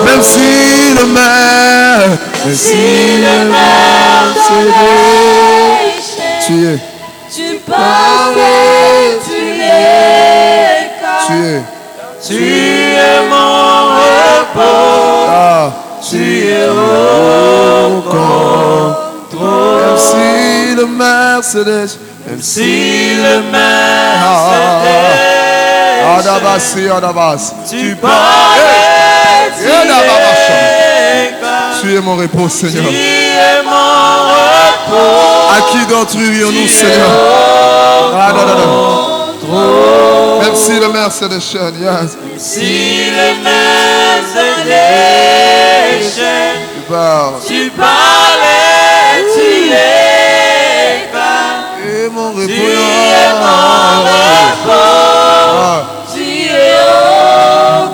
Même si le maire, tu parlais, tu es mon repos, tu es au contrôle. Même si le maire se déche, même si le maire se déche, tu parlais, tu es mon repos, Seigneur. tu es mon repos. À qui d'entrurions-nous, Seigneur? Même si le maire se déchaîne, yes. Si le maire se déchaîne, tu parlais, tu es et mon repos, tu es mon repos, tu es au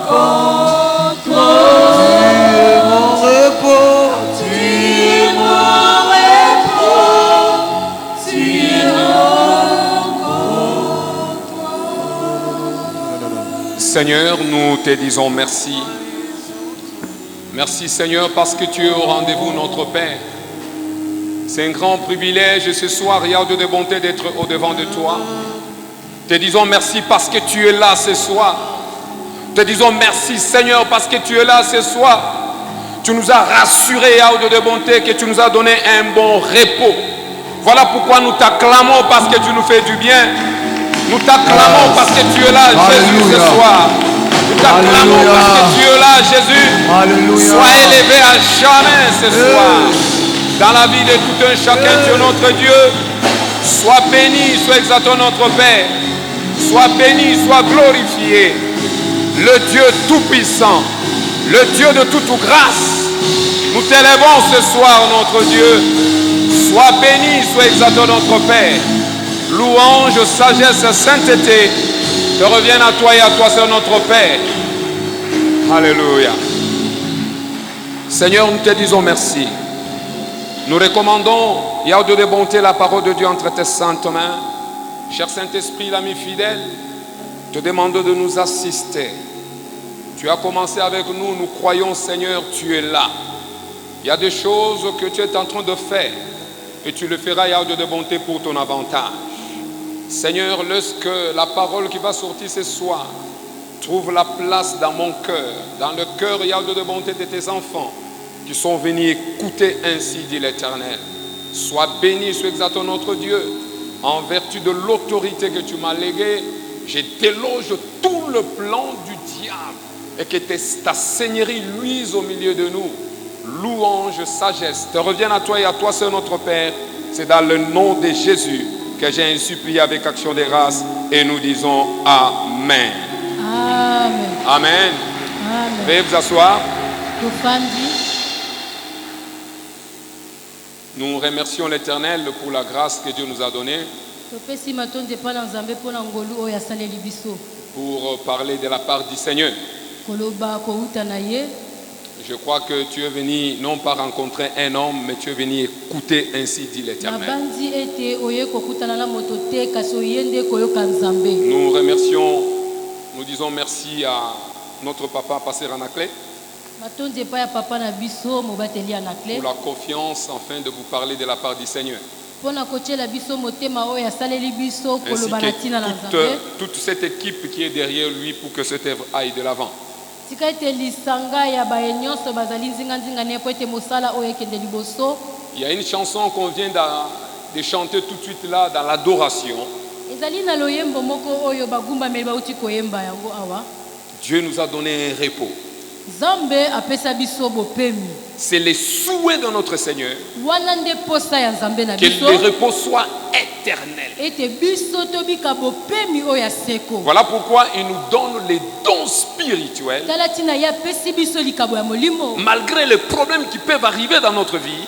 contrôle. Tu es mon repos, tu es au contrôle. Seigneur, nous te disons merci. Merci Seigneur parce que tu es au rendez-vous, notre Père. C'est un grand privilège ce soir, il y a de bonté d'être au-devant de toi. Te disons merci parce que tu es là ce soir. Te disons merci Seigneur parce que tu es là ce soir. Tu nous as rassurés, Yahweh de bonté, que tu nous as donné un bon repos. Voilà pourquoi nous t'acclamons parce que tu nous fais du bien. Nous t'acclamons parce que tu es là, Jésus, ce soir. Nous t'acclamons parce que tu es là, Jésus. Sois élevé à jamais ce soir. Dans la vie de tout un chacun, tu es notre Dieu. Sois béni, sois exalté notre Père. Sois béni, sois glorifié. Le Dieu tout-puissant, le Dieu de toute grâce. Nous t'élèvons ce soir, notre Dieu. Sois béni, sois exalté notre Père. Louange, sagesse, sainteté te reviennent à toi et à toi, c'est notre Père. Alléluia. Seigneur, nous te disons merci. Nous recommandons, Yahweh de bonté, la parole de Dieu entre tes saintes mains. Cher Saint-Esprit, l'ami fidèle, te demandons de nous assister. Tu as commencé avec nous, nous croyons, Seigneur, tu es là. Il y a des choses que tu es en train de faire et tu le feras, Yahweh de bonté, pour ton avantage. Seigneur, lorsque la parole qui va sortir ce soir trouve la place dans mon cœur, dans le cœur, Yahweh de bonté, de tes enfants, qui sont venus écouter, ainsi dit l'Éternel. Sois béni, sois exalté notre Dieu. En vertu de l'autorité que tu m'as léguée, je déloge tout le plan du diable et que ta seigneurie luise au milieu de nous. Louange, sagesse, te reviennent à toi et à toi, c'est notre Père. C'est dans le nom de Jésus que j'ai ainsi prié avec action de grâce et nous disons Amen. Amen. Amen. Amen. Veuillez vous asseoir. Nous remercions l'Éternel pour la grâce que Dieu nous a donnée pour parler de la part du Seigneur. Je crois que tu es venu non pas rencontrer un homme, mais tu es venu écouter, ainsi dit l'Éternel. Nous remercions, nous disons merci à notre papa, Pasteur Anaclé, pour la confiance afin de vous parler de la part du Seigneur. Ainsi que toute cette équipe qui est derrière lui pour que cette œuvre aille de l'avant. Il y a une chanson qu'on vient de chanter tout de suite là dans l'adoration. Dieu nous a donné un repos. C'est le souhait de notre Seigneur que le repos soit éternel. Voilà pourquoi il nous donne les dons spirituels. Malgré les problèmes qui peuvent arriver dans notre vie,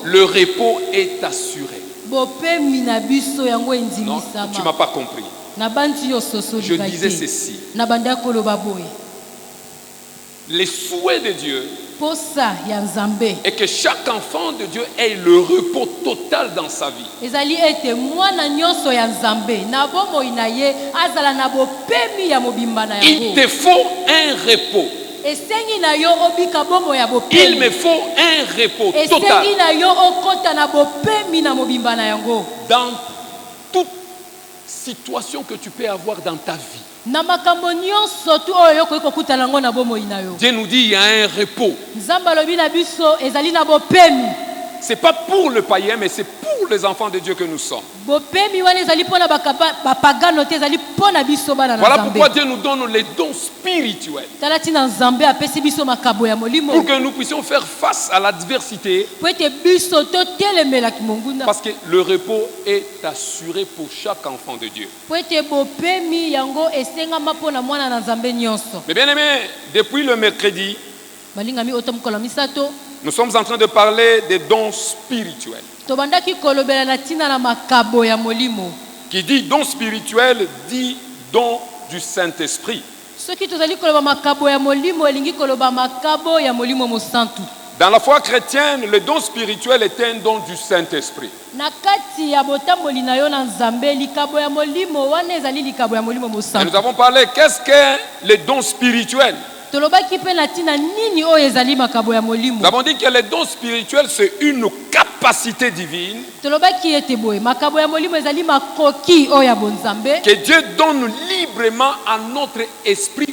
le repos est assuré. Non, tu ne m'as pas compris. Je disais ceci. Les souhaits de Dieu posa ya Nzambe. Et que chaque enfant de Dieu ait le repos total dans sa vie. Ezali ete mwana nyonso ya Nzambe na bomoi na ye azala na bopemi ya mobimba na Il yango. te faut un repos. Esengi na yo obika bomoi ya Il bopemi. me faut un repos Esengi total. na yo okota na bopemi na mobimba na yango. Dans toute situation que tu peux avoir dans ta vie. Na makambo nyonso tu oyo yokoki kokutana ngo na bomoi na yo. Dieu nous dit il y a un repos. Nzambe alobi na biso ezali na bopemi. Ce n'est pas pour le païen, mais c'est pour les enfants de Dieu que nous sommes. Bopemi wana ezali pona bapagano te ezali pona biso bana na Voilà Nzambe. pourquoi Dieu nous donne les dons spirituels. Tala tina Nzambe apesi biso makabo ya molimo. Pour que nous puissions faire face à l'adversité. Po ete biso totelemelaki monguna. Parce que le repos est assuré pour chaque enfant de Dieu. Po ete bopemi yango esengama pona mwana na Nzambe nyonso. Mais bien aimé, depuis le mercredi, Balingami otamkola misato. nous sommes en train de parler des dons spirituels. Tobandaki kolobela na tina na makabo ya molimo. Qui dit don spirituel, dit don du Saint-Esprit. Soki tozali koloba makabo ya molimo elingi koloba makabo ya molimo mosantu. Dans la foi chrétienne, le don spirituel est un don du Saint-Esprit. Na kati ya botamboli na yo na Nzambe likabo ya molimo wana ezali likabo ya molimo Et mosantu. nous avons parlé, qu'est-ce que les dons spirituels? Tolobaki pe na tina nini oyo ezali makabo ya molimo. Nous avons dit que les dons spirituels, c'est une capacité divine Tolobaki ete boye makabo ya molimo ezali makoki oyo ya bonzambe. que Dieu donne librement à notre esprit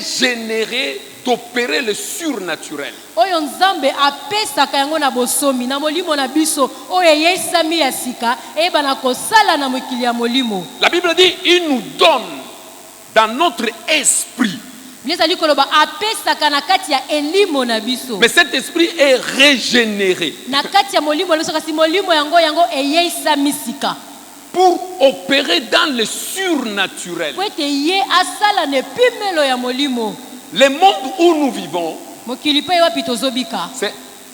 régénéré d'opérer le surnaturel. Oyo Nzambe apesaka yango na bosomi na molimo na biso oyo yesami ya sika eba na kosala na mokili ya molimo. La Bible dit, il nous donne dans notre esprit. Ezali koloba apesaka na kati ya elimo na biso. Mais cet esprit est régénéré Na kati ya molimo na biso kasi molimo yango eyesami sika. pour opérer dans le surnaturel. Po ete ye asala ne pimelo ya molimo. Le monde où nous vivons, Mokili pe wapi tozobika. c'est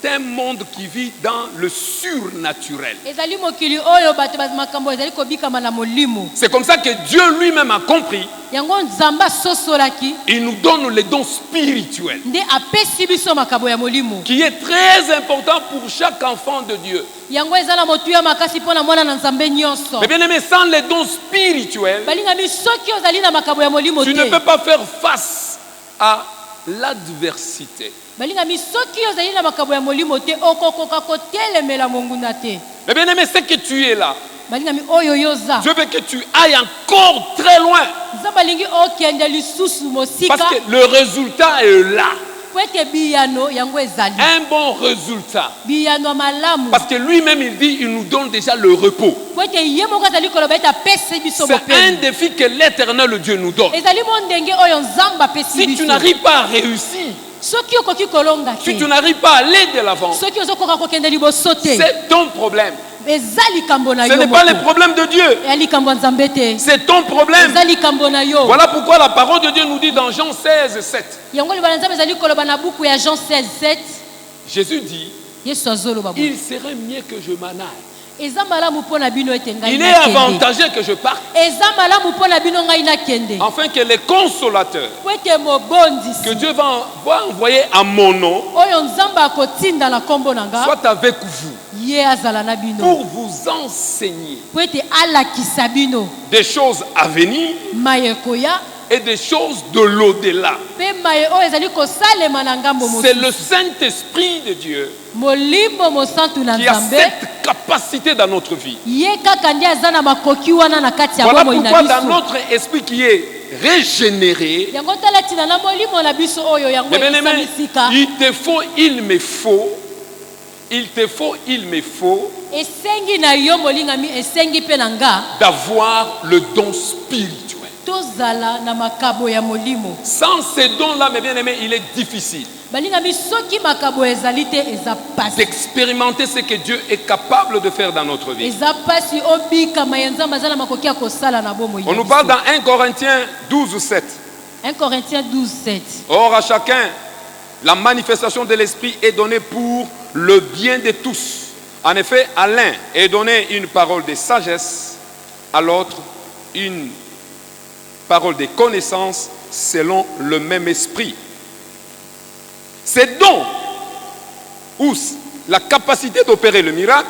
un monde qui vit dans le surnaturel. Ezali mokili oyo bato makambo ezali kobikama na molimo. C'est comme ça que Dieu lui-même a compris. Yango Nzambe sosolaki Il nous donne les dons spirituels, nde apesi biso makabo ya molimo. qui est très important pour chaque enfant de Dieu. Yango ezala motuya makasi pona mwana na Nzambe nyonso. Mais bien aimé, sans les dons spirituels, Balingami soki ozali na makabo ya molimo tu ne te. peux pas faire face à l'adversité. Balingami soki ozali na makabo ya molimo te okokoka kotelemela monguna te. Mais bien aimé, c'est que tu es là. Balingami oyo yoza. Je veux que tu ailles encore très loin. Nzambe alingi okende lisusu mosika. Parce que le résultat est là. Po ete biyano yango ezali. Un bon résultat. Biyano malamu. Parce que lui-même, il dit, il nous donne déjà le repos. Po ete ye moko azali koloba ete apesi biso C'est un bopemi. défi que l'éternel Dieu nous donne. Ezali mo ndenge oyo Nzambe apesi Si tu biso. n'arrives pas à réussir, Soki okoki kolonga si tu te. n'arrives pas à aller de l'avant, Soki ozokoka kokende liboso te. c'est ton problème. Eza likambo na Ce yo n'est pas le moko. problème de Dieu. Eya likambo ya Nzambe te. C'est ton problème. Eza likambo na yo. Voilà pourquoi la parole de Dieu nous dit dans Jean 16, 7. Yango libala Nzambe ezali koloba na buku ya Jean 16:7. Jésus dit, Yesu azoloba boye. il serait mieux que je m'en aille. Eza malamu mpona bino ete ngai Il est nakende. avantageux que je parte, Eza malamu mpona bino ngai nakende. afin que les consolateurs Po ete mobondisi que Dieu va envoyer à mon nom oyo Nzambe akotinda na kombo na nga soient avec vous ye azala na bino. pour vous enseigner Po ete alakisa bino des choses à venir maye koya et des choses de l'au-delà. pe maye oyo ezali kosalema na ngambo C'est le mosusu. Saint-Esprit de Dieu Molimo mosantu na qui a Nzambe cette capacité dans notre vie. ye kaka nde aza na makoki wana na kati ya Voilà bomoi na pourquoi dans biso. notre esprit qui est régénéré, Yango tala tina na molimo na biso oyo yango mais bien aimé, esamisika. il me faut Esengi na yo molingami esengi pe na nga d'avoir le don spirituel. tozala na makabo ya molimo. Sans ces dons-là, mes bien-aimés, il est difficile Balingami soki makabo ezali te eza pasi. d'expérimenter ce que Dieu est capable de faire dans notre vie. Eza pasi obikama ya Nzambe aza na makoki ya kosala na bomoi. On nous parle dans 1 Corinthiens 12, 7. 1 Corinthiens 12:7. Or, à chacun, la manifestation de l'Esprit est donnée pour le bien de tous. En effet, à l'un est donnée une parole de sagesse, à l'autre une parole de connaissance selon le même esprit. Ces dons, ou la capacité d'opérer le miracle,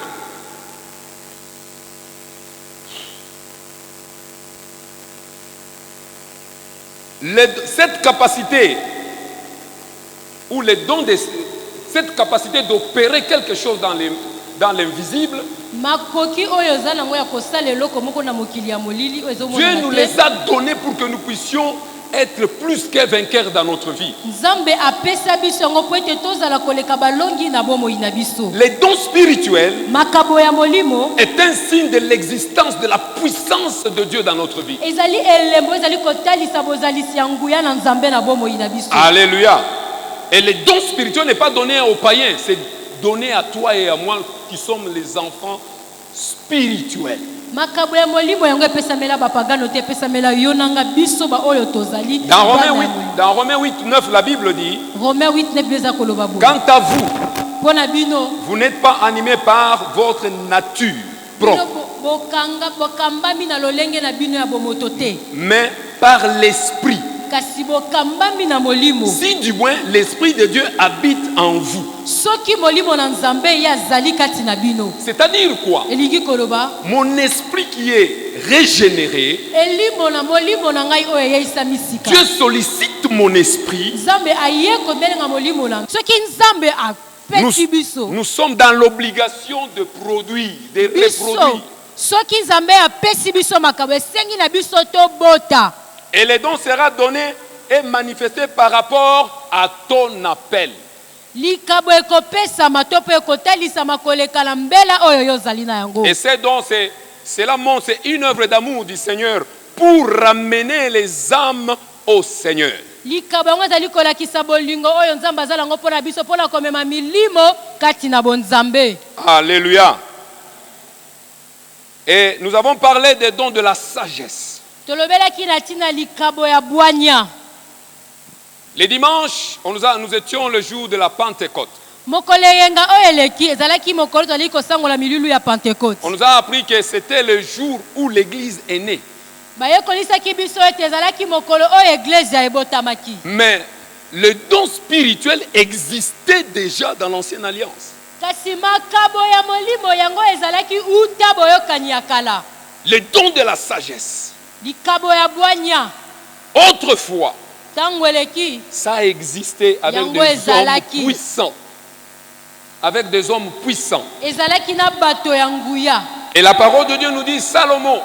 cette capacité, ou les dons, cette capacité d'opérer quelque chose dans l'invisible, Dieu nous les a donnés pour que nous puissions être plus que vainqueurs dans notre vie. Les dons spirituels est un signe de l'existence de la puissance de Dieu dans notre vie. Alléluia. Et les dons spirituels n'est pas donné aux païens, c'est donné à toi et à moi qui sommes les enfants spirituels. Dans Romains 8, 9, la Bible dit: quant à vous, vous n'êtes pas animés par votre nature propre, mais par l'esprit. Si du moins l'esprit de Dieu habite en vous. C'est-à-dire quoi? Mon esprit qui est régénéré, Dieu sollicite mon esprit. Nous sommes dans l'obligation de produire, de reproduire. Et les dons sera donné et manifesté par rapport à ton appel. Et ces dons, c'est une œuvre d'amour du Seigneur pour ramener les âmes au Seigneur. Alléluia. Et nous avons parlé des dons de la sagesse. Les dimanches, nous étions le jour de la Pentecôte. On nous a appris que c'était le jour où l'Église est née. Mais le don spirituel existait déjà dans l'Ancienne Alliance. Le don de la sagesse. Autrefois, ça existait avec des hommes puissants. Avec des hommes puissants. Et la parole de Dieu nous dit: Salomon,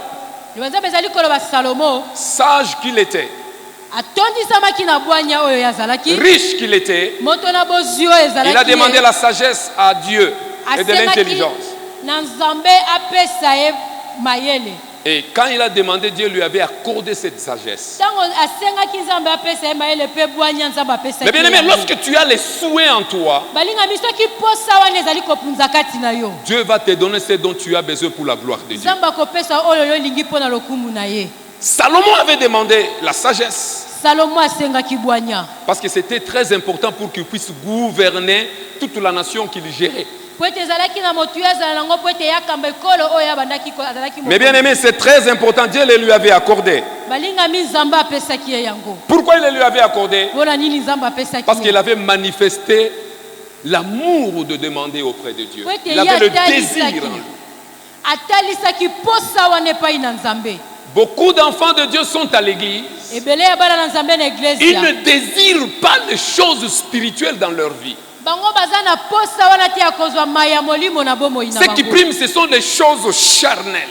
sage qu'il était, riche qu'il était, il a demandé la sagesse à Dieu et de l'intelligence. Et quand il a demandé, Dieu lui avait accordé cette sagesse. Mais bien aimé, lorsque tu as les souhaits en toi, Dieu va te donner ce dont tu as besoin pour la gloire de Dieu. Salomon avait demandé la sagesse. Parce que c'était très important pour qu'il puisse gouverner toute la nation qu'il gérait. Mais bien aimé, c'est très important. Dieu le lui avait accordé. Pourquoi il le lui avait accordé? Parce qu'il avait manifesté l'amour de demander auprès de Dieu. Il avait le désir. Beaucoup d'enfants de Dieu sont à l'église. Ils ne désirent pas les choses spirituelles dans leur vie. Ce qui prime, ce sont des choses charnelles.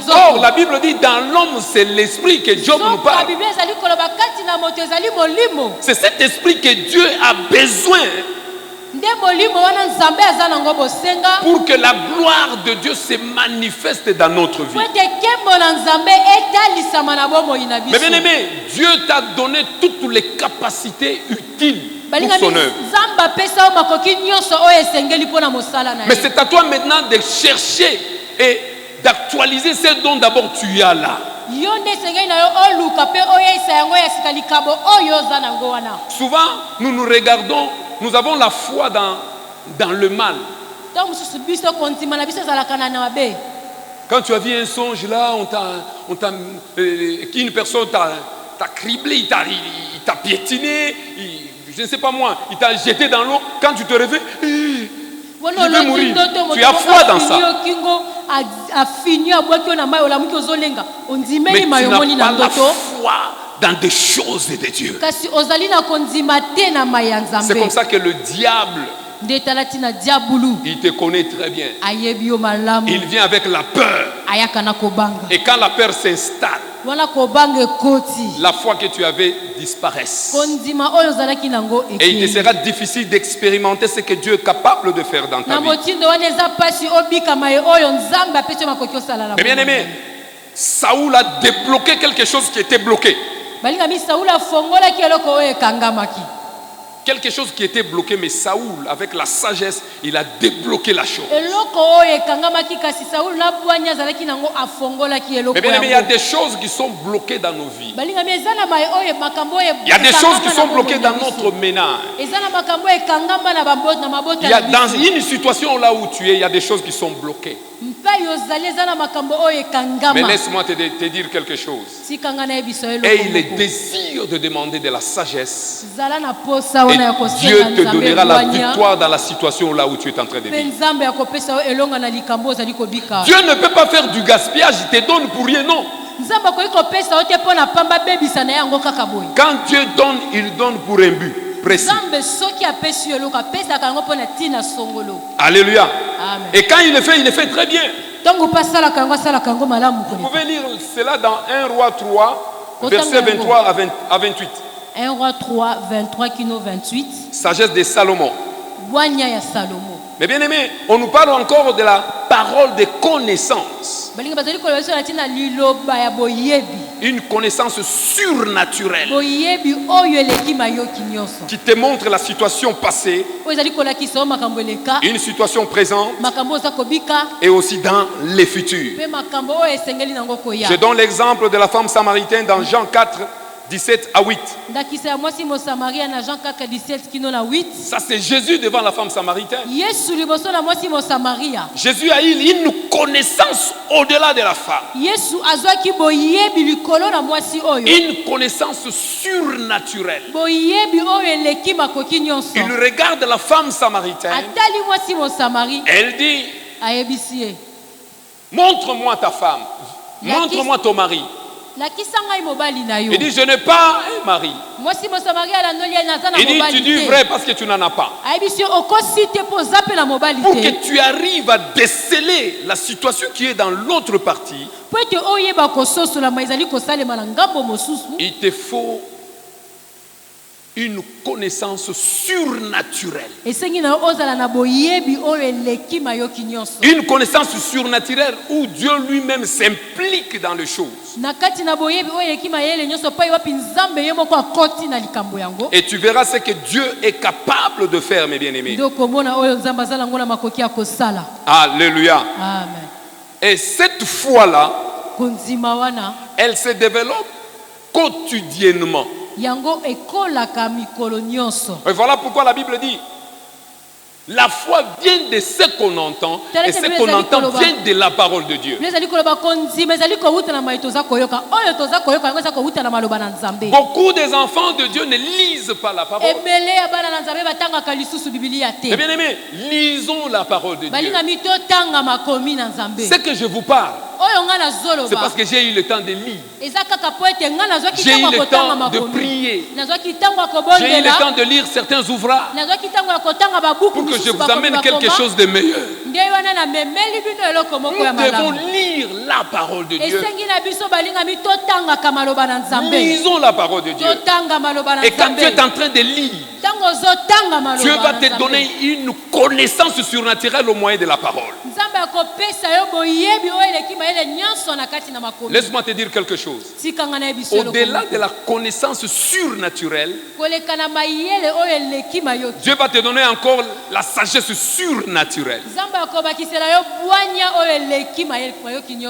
Or, la Bible dit: dans l'homme, c'est l'esprit que Job nous parle. C'est cet esprit que Dieu a besoin pour que la gloire de Dieu se manifeste dans notre vie. Mais bien aimé, Dieu t'a donné toutes les capacités utiles pour son œuvre. Mais c'est à toi maintenant de chercher et d'actualiser ce dont d'abord tu as là. Souvent, nous nous regardons, nous avons la foi dans le mal. Quand tu as vu un songe là, une personne t'a criblé, il t'a piétiné, je ne sais pas moi, il t'a jeté dans l'eau. Quand tu te réveilles, je vais mourir. Tu as foi dans ça. Mais tu n'as pas la foi dans des choses de Dieu. C'est comme ça que le diable, il te connaît très bien. Il vient avec la peur. Et quand la peur s'installe, la foi que tu avais disparaît. Et il te sera difficile d'expérimenter ce que Dieu est capable de faire dans ta vie. Mais bien aimé, Saoul a débloqué quelque chose qui était bloqué. Quelque chose qui était bloqué, mais Saoul, avec la sagesse, il a débloqué la chose. Mais bien aimé, il y a des choses qui sont bloquées dans nos vies. Il y a des choses qui sont bloquées dans notre ménage. Il y a dans une situation là où tu es, il y a des choses qui sont bloquées. Mais laisse-moi te dire quelque chose. Et il est désir de demander de la sagesse. Et Dieu te donnera la victoire dans la situation là où tu es en train de vivre. Dieu ne peut pas faire du gaspillage, il te donne pour rien, non. Quand Dieu donne, il donne pour un but précis. Alléluia. Amen. Et quand il le fait très bien. Vous pouvez lire cela dans 1 Roi 3, versets 23 à 28. 1 Roi 3, 23 kino 28. Sagesse de Salomon. Mais bien aimé, on nous parle encore de la parole de connaissance. Une connaissance surnaturelle qui te montre la situation passée, une situation présente et aussi dans les futurs. Je donne l'exemple de la femme samaritaine dans Jean 4, 17 à 8. Ça c'est Jésus devant la femme samaritaine. Jésus a eu une connaissance au-delà de la femme. Une connaissance surnaturelle. Il regarde la femme samaritaine. Elle dit, montre-moi ta femme. Montre-moi ton mari. Il dit, je n'ai pas un mari. Il dit, tu dis vrai parce que tu n'en as pas. Pour que tu arrives à déceler la situation qui est dans l'autre partie, il te faut une connaissance surnaturelle. Une connaissance surnaturelle où Dieu lui-même s'implique dans les choses. Et tu verras ce que Dieu est capable de faire, mes bien-aimés. Alléluia. Amen. Et cette foi-là, elle se développe quotidiennement. Et voilà pourquoi la Bible dit, la foi vient de ce qu'on entend, et ce qu'on entend vient de la parole de Dieu. Beaucoup des enfants de Dieu ne lisent pas la parole. Mais bien aimé, lisons la parole de Dieu. Ce que je vous parle, c'est parce que j'ai eu le temps de lire. J'ai eu le temps de prier. J'ai eu le temps de lire certains ouvrages pour que je vous amène quelque chose de meilleur. Nous devons lire la parole de Dieu. Lisons la parole de Dieu. Et quand tu es en train de lire, Dieu va te donner une connaissance surnaturelle au moyen de la parole. Laisse-moi te dire quelque chose. Au-delà de la connaissance surnaturelle, Dieu va te donner encore la sagesse surnaturelle.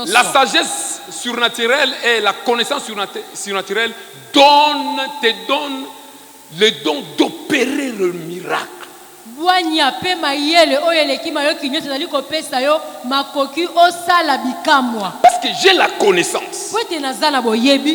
La sagesse surnaturelle et la connaissance surnaturelle te donne le don d'opérer le miracle. Parce que j'ai la connaissance,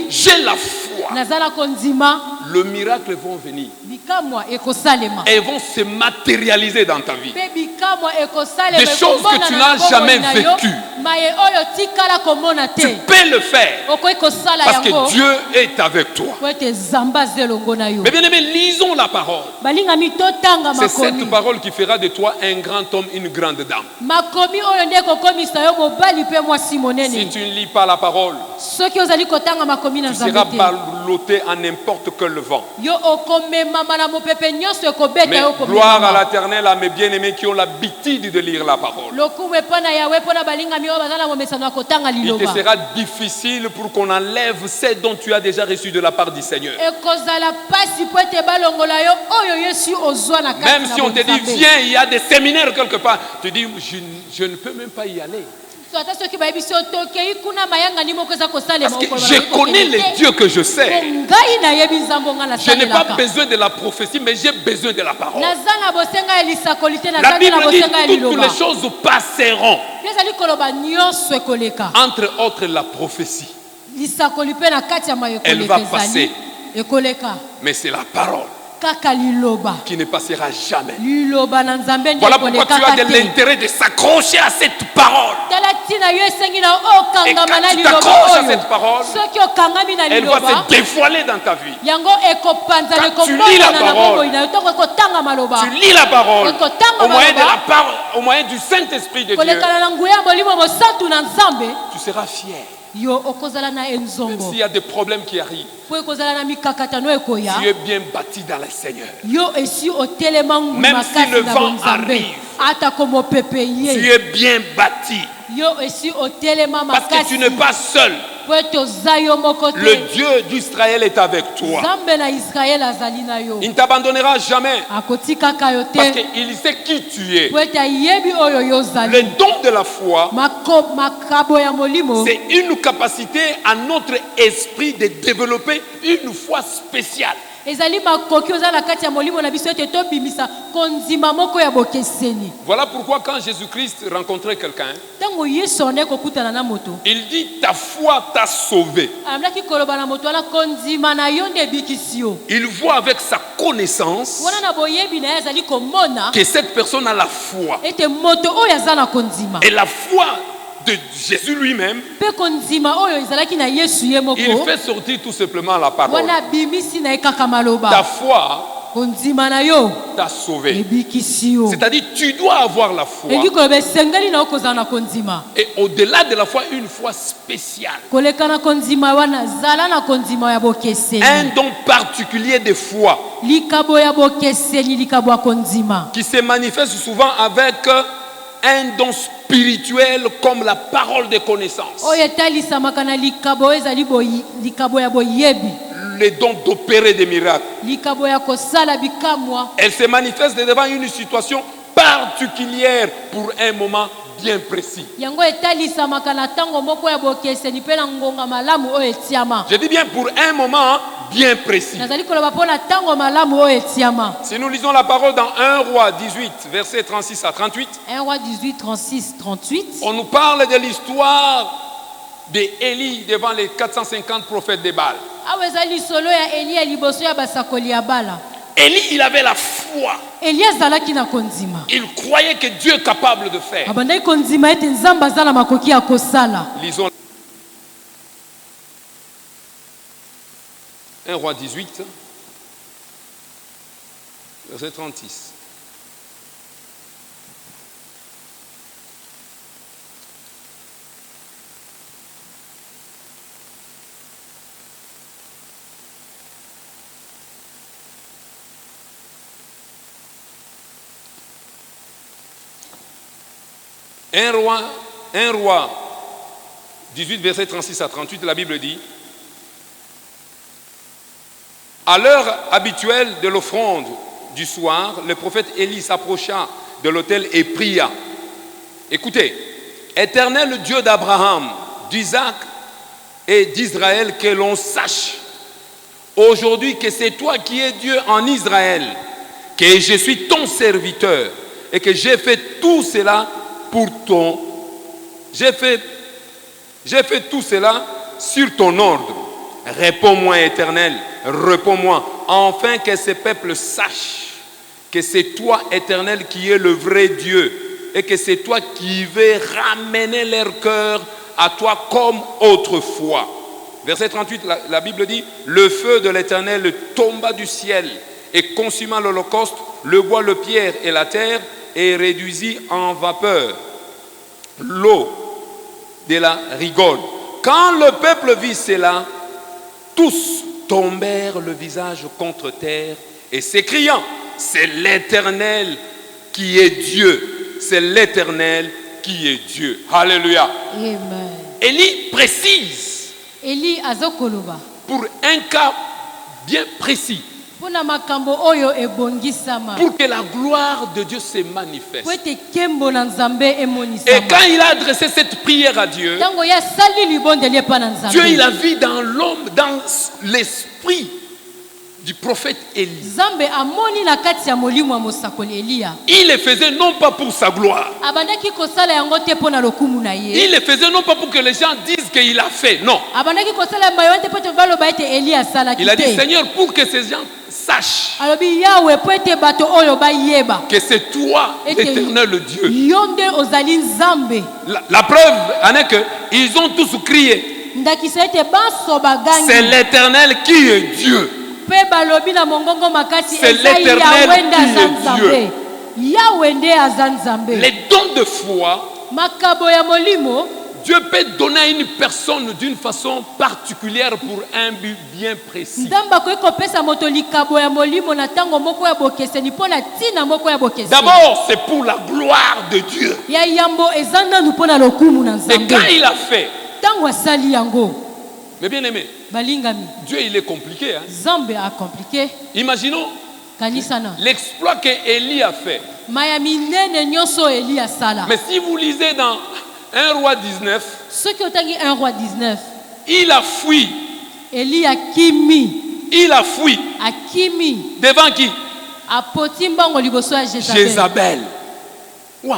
j'ai la foi, nazala kondima le miracle vont venir bikamwa ekosalema et vont se matérialiser dans ta vie. pe bikamwa ekosalema Des choses que tu n'as jamais vécues. maye oyo tikala komona Tu te peux le faire okoki kosala parce yango que Dieu est avec toi. po ete zamba aza elongo na yo Mais bien aimé, lisons la parole. balingami totanga C'est cette makomi parole qui fera de toi un grand homme, une grande dame. makomi oyo nde ekokomisa yo mobali mpe mwasi Si monene tu ne lis pas la parole, soki ozali kotanga makomi na tu nzambe seras te ballotté à n'importe quel vent. yo okomemama na mopepe nyonso ekobeta Mais yo gloire à komemama l'Éternel, à mes bien-aimés qui ont l'habitude de lire la parole. lokumu epa na yawe mpo na balingami oyo baza na momesano ya kotanga Il te liloba sera difficile pour qu'on enlève ce dont tu as déjà reçu de la part du Seigneur. ekozala pasi po ete balongola yo oyo yesu ozwa na kati Même na si on te dit, bonzambe. viens, il y a des séminaires quelque part, tu dis, je ne peux même pas y aller. So ata soki bayebi so tokei kuna mayanga ni moko eza kosalema Parce que okoloba je na connais kokende les te. dieux que je sais. ngai nayebi nzambe nga Je n'ai pas nasalelaka besoin de la prophétie, mais j'ai besoin de la parole. naza na bosenga ya lisakoli te La naza Bible na dit bosenga ya toutes liloba les choses passeront. ezali koloba nyonso ekoleka Entre autres, la prophétie. lisakoli mpe na kati ya mayo Elle ekoleka va passer. ezali ekoleka Mais c'est la parole kaka liloba qui ne passera jamais. liloba na nzambe nde Voilà pourquoi tu as ekolekaka de te l'intérêt de s'accrocher à cette parole. tala ntina yo esengi na Et quand okangama na tu liloba t'accroches à oyo cette parole, soki okangami na elle va liloba se dévoiler dans ta vie. yango ekopanzana Quand tu lis la ekomonana na parole, bomoi na yo ntongo ekotanga maloba Tu lis la parole Ekotanga au moyen de maloba. la parole, au moyen du Saint-Esprit de Dieu. kolekana na nguya ya molimo mosantu na nzambe Tu seras fier. yo okozala na Même enzongo s'il y a des problèmes qui arrivent, po ekozala na mikakatano ekoya tu es bien bâti dans le Seigneur. yo esi otelema ngwi Même si makasi le na vent bonzambe arrive, atako mopepe Tu ye es bien bâti. yo esi otelema Parce que tu makasi n'es pas seul. po ete oza yo moko Le te Dieu d'Israël est avec toi. nzambe na israele azali na yo Il ne t'abandonnera jamais. akotikaka yo Parce te qu'il sait qui tu es. po ete ayebi oyo yo Le ozali don de la foi, makabo ya molimo c'est une capacité à notre esprit de développer une foi spéciale. ezali makoki oza na kati ya molimo na biso ete tobimisa kondima moko ya bokeseni Voilà pourquoi quand Jésus-Christ rencontrait quelqu'un, ntango yesu ande kokutana na moto il dit ta foi t'a sauvé. alandaki koloba na moto wana kondima na yo nde ebikisi yo Il voit avec sa connaissance wana na boyebi na ye azali komona que cette personne a la foi. ete moto oyo aza na kondima Et la foi de Jésus lui-même, mpe kondima oyo ezalaki na yesu ye il moko fait sortir tout simplement la parole. wana abimisi na ye kaka Ta maloba foi kondima na yo t'a sauvé. ebikisi yo C'est-à-dire tu dois avoir la foi. elingi koloba esengeli na yo kozala na kondima Et au-delà de la foi, une foi spéciale. koleka na kondima wana zala na kondima ya bokeseni Un don particulier de foi likabo ya bokeseni likabo ya kondima qui se manifeste souvent avec un don spirituel comme la parole de connaissance. oyo etalisamaka na likabo oyo ezali likabo ya boyebi Le don d'opérer des miracles. likabo ya kosala bikamwa Elle se manifeste devant une situation particulière pour un moment bien précis. yango etalisamaka na ntango moko ya bokeseni mpe na ngonga malamu oyo etiama Je dis bien pour un moment bien précis. nazali koloba mpo na ntango malamu oyo etiama Si nous lisons la parole dans 1 Roi 18, versets 36 à 38, 1 roi 18 36 38 on nous parle de l'histoire d'Élie devant les 450 prophètes de Baal. awa eza lisolo ya eliya liboso ya basakoli ya bala Élie, il avait la foi. eliya azalaki na kondima Il croyait que Dieu est capable de faire. abandaki kondima ete nzambe aza na makoki ya kosala Lisons 1 Roi 18, verset 36. Un roi 18, verset 36 à 38, la Bible dit: à l'heure habituelle de l'offrande du soir, le prophète Élie s'approcha de l'autel et pria. Écoutez, Éternel Dieu d'Abraham, d'Isaac et d'Israël, que l'on sache aujourd'hui que c'est toi qui es Dieu en Israël, que je suis ton serviteur et que j'ai fait tout cela pour ton... J'ai fait tout cela sur ton ordre. Réponds-moi, Éternel, réponds-moi. Enfin que ce peuple sache que c'est toi, Éternel, qui es le vrai Dieu et que c'est toi qui veux ramener leur cœur à toi comme autrefois. Verset 38, la Bible dit, le feu de l'Éternel tomba du ciel et consuma l'holocauste, le bois, le pierre et la terre et réduisit en vapeur l'eau de la rigole. Quand le peuple vit cela, tous tombèrent le visage contre terre et s'écriant, c'est l'Éternel qui est Dieu. C'est l'Éternel qui est Dieu. Alléluia. Amen. Élie précise Eli azokoloba. pour un cas bien précis, Pona makambo oyo ebongisama. pour que la gloire de Dieu se manifeste. Kwete kembo na Nzambe Et emonisama. quand il a adressé cette prière à Dieu, Tango ya sali libondeli pa na Nzambe. Dieu il a vu dans l'homme, dans l'esprit du prophète Élie. Nzambe amoni na kati ya molimo ya mosakoli Elia. Il le faisait non pas pour sa gloire. Abandaki kosala yango te pona lokumu na ye. Il le faisait non pas pour que les gens disent qu'il a fait. Non. Abandaki kosala mayo te poto baloba ete Elia sala kite. Il a dit, Seigneur, pour que ces gens sachent Alobi Yahweh po ete bato oyo bayeba. que c'est toi, l'Éternel le Dieu. Yonde ozali Nzambe. La preuve en est qu'ils ont tous crié, Ndakisa ete baso bagangi. c'est l'Éternel qui est Dieu. Pe balobi na mongongo makasi C'est l'Éternel Yahweh qui est Nzambe. Yahweh nde aza Nzambe. Les dons de foi, Makabo ya molimo Dieu peut donner à une personne d'une façon particulière pour un but bien précis. Ndamba ko kopesa moto likabo ya molimo na tango moko ya bokeseni pona tina moko ya bokeseni. D'abord, c'est pour la gloire de Dieu. Ya yambo ezana nu pona lokumu na Et Nzambe. quand il a fait, Tango asali yango. mais bien aimé, Balingami. Dieu il est compliqué. Hein? Zambe a compliqué. Imaginons Kanisana. l'exploit que Élie a fait. Mayami nene nyonso Eli asala. Mais si vous lisez dans 1 roi 19, Ceux qui ont tangi 1 roi 19. il a fui. Eli akimi. Il a fui. Akimi. Devant qui? Apoti mbango liboso ya Jézabel. Jézabel. Wow.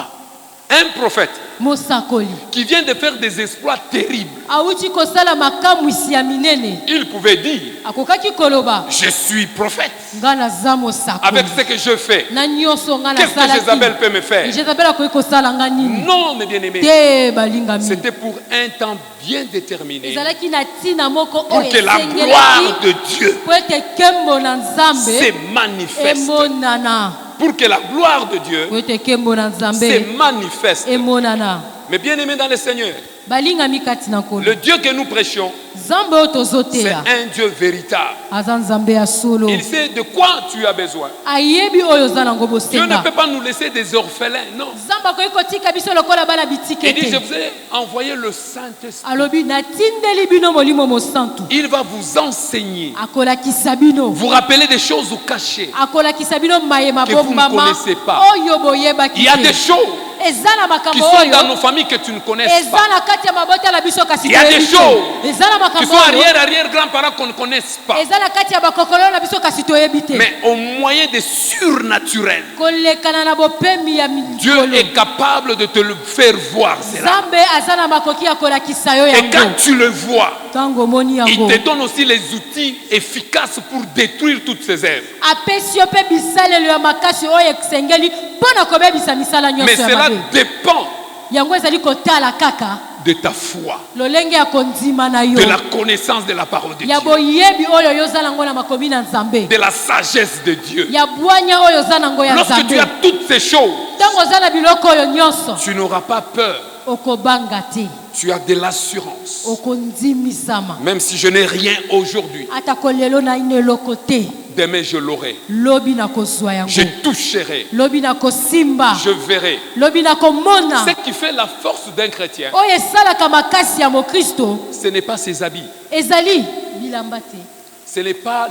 Un prophète Mosakoli. qui vient de faire des exploits terribles. Auti kosala makamwisi ya minene. Il pouvait dire, Akokaki koloba. je suis prophète. Ngana za mosakoli. Avec ce que je fais, Na nyonso ngana qu'est-ce que sala. Jézabel peut me faire? Jézabel akoki kosala nga nini? Non, mes bien-aimés. Te balingami. C'était pour un temps bien déterminé. Ezalaki na tina moko Pour oyo que la esengelaki gloire de Dieu po ete kembo na Nzambe se manifeste. emonana. Pour que la gloire de Dieu Po ete kembo na se Nzambe manifeste. emonana. Mais bien aimés dans le Seigneur, Balingami kati na nkolo. le Dieu que nous prêchons, Nzambe oyo c'est tozoteya un Dieu véritable. aza Nzambe ya solo. Il sait de quoi tu as besoin. Ayebi oyo oza nango Dieu ne bosenga. peut pas nous laisser des orphelins. Non. Nzambe akoki kotika biso lokola bana bitike Il dit, je te. vous ai envoyé le Saint-Esprit. Alobi natindeli bino molimo mosantu. Il va vous enseigner, Akolakisa bino. vous rappeler des choses cachées. Akolakisa bino mayema Que vous ne bombama connaissez pas. oyo boyebaki Il y a des te. choses Eza na qui makambo sont oyo dans nos familles que tu ne connais eza pas. na kati ya mabota na biso kasi Il y a des toyebi te. choses Eza na Qui makambo sont oyo arrière-grands-parents qu'on ne connaisse pas. eza na kati ya bakokolo na biso kasi toyebi te. Mais au moyen des surnaturels, kolekana na bopembi ya Dieu mikolo. est capable de te le faire voir cela. Nzambe aza na makoki ya kolakisa yo Et quand yango. tu le vois, Tango moni il yango. te donne aussi les outils efficaces pour détruire toutes ces œuvres. Apesi yo pe bisalelo ya makasi oyo esengeli mpona kobebisa misala Mais nyonso ya cela mabe. dépend Yango ezali kotala kaka de ta foi, lolenge ya kondima na yo. de la connaissance de la parole de Ya Dieu, boyebi oyo yo oza nango na makomi na Nzambe. de la sagesse de Dieu. Ya bwanya oyo oza nango ya Lorsque tu Nzambe. as toutes ces choses, Ntango oza na biloko oyo nyonso tu n'auras pas peur. okobanga te. Tu as de l'assurance. Okondimisama. Même si je n'ai rien aujourd'hui, Ata kolelo na ine eloko te. demain je l'aurai. Lobi na kozwa yango. Je toucherai. Lobi na kosimba. Je verrai. Lobi na komona. Ce qui fait la force d'un chrétien, Oyo esalaka makasi ya mokristo ce n'est pas ses habits. ezali bilamba te. Ce n'est pas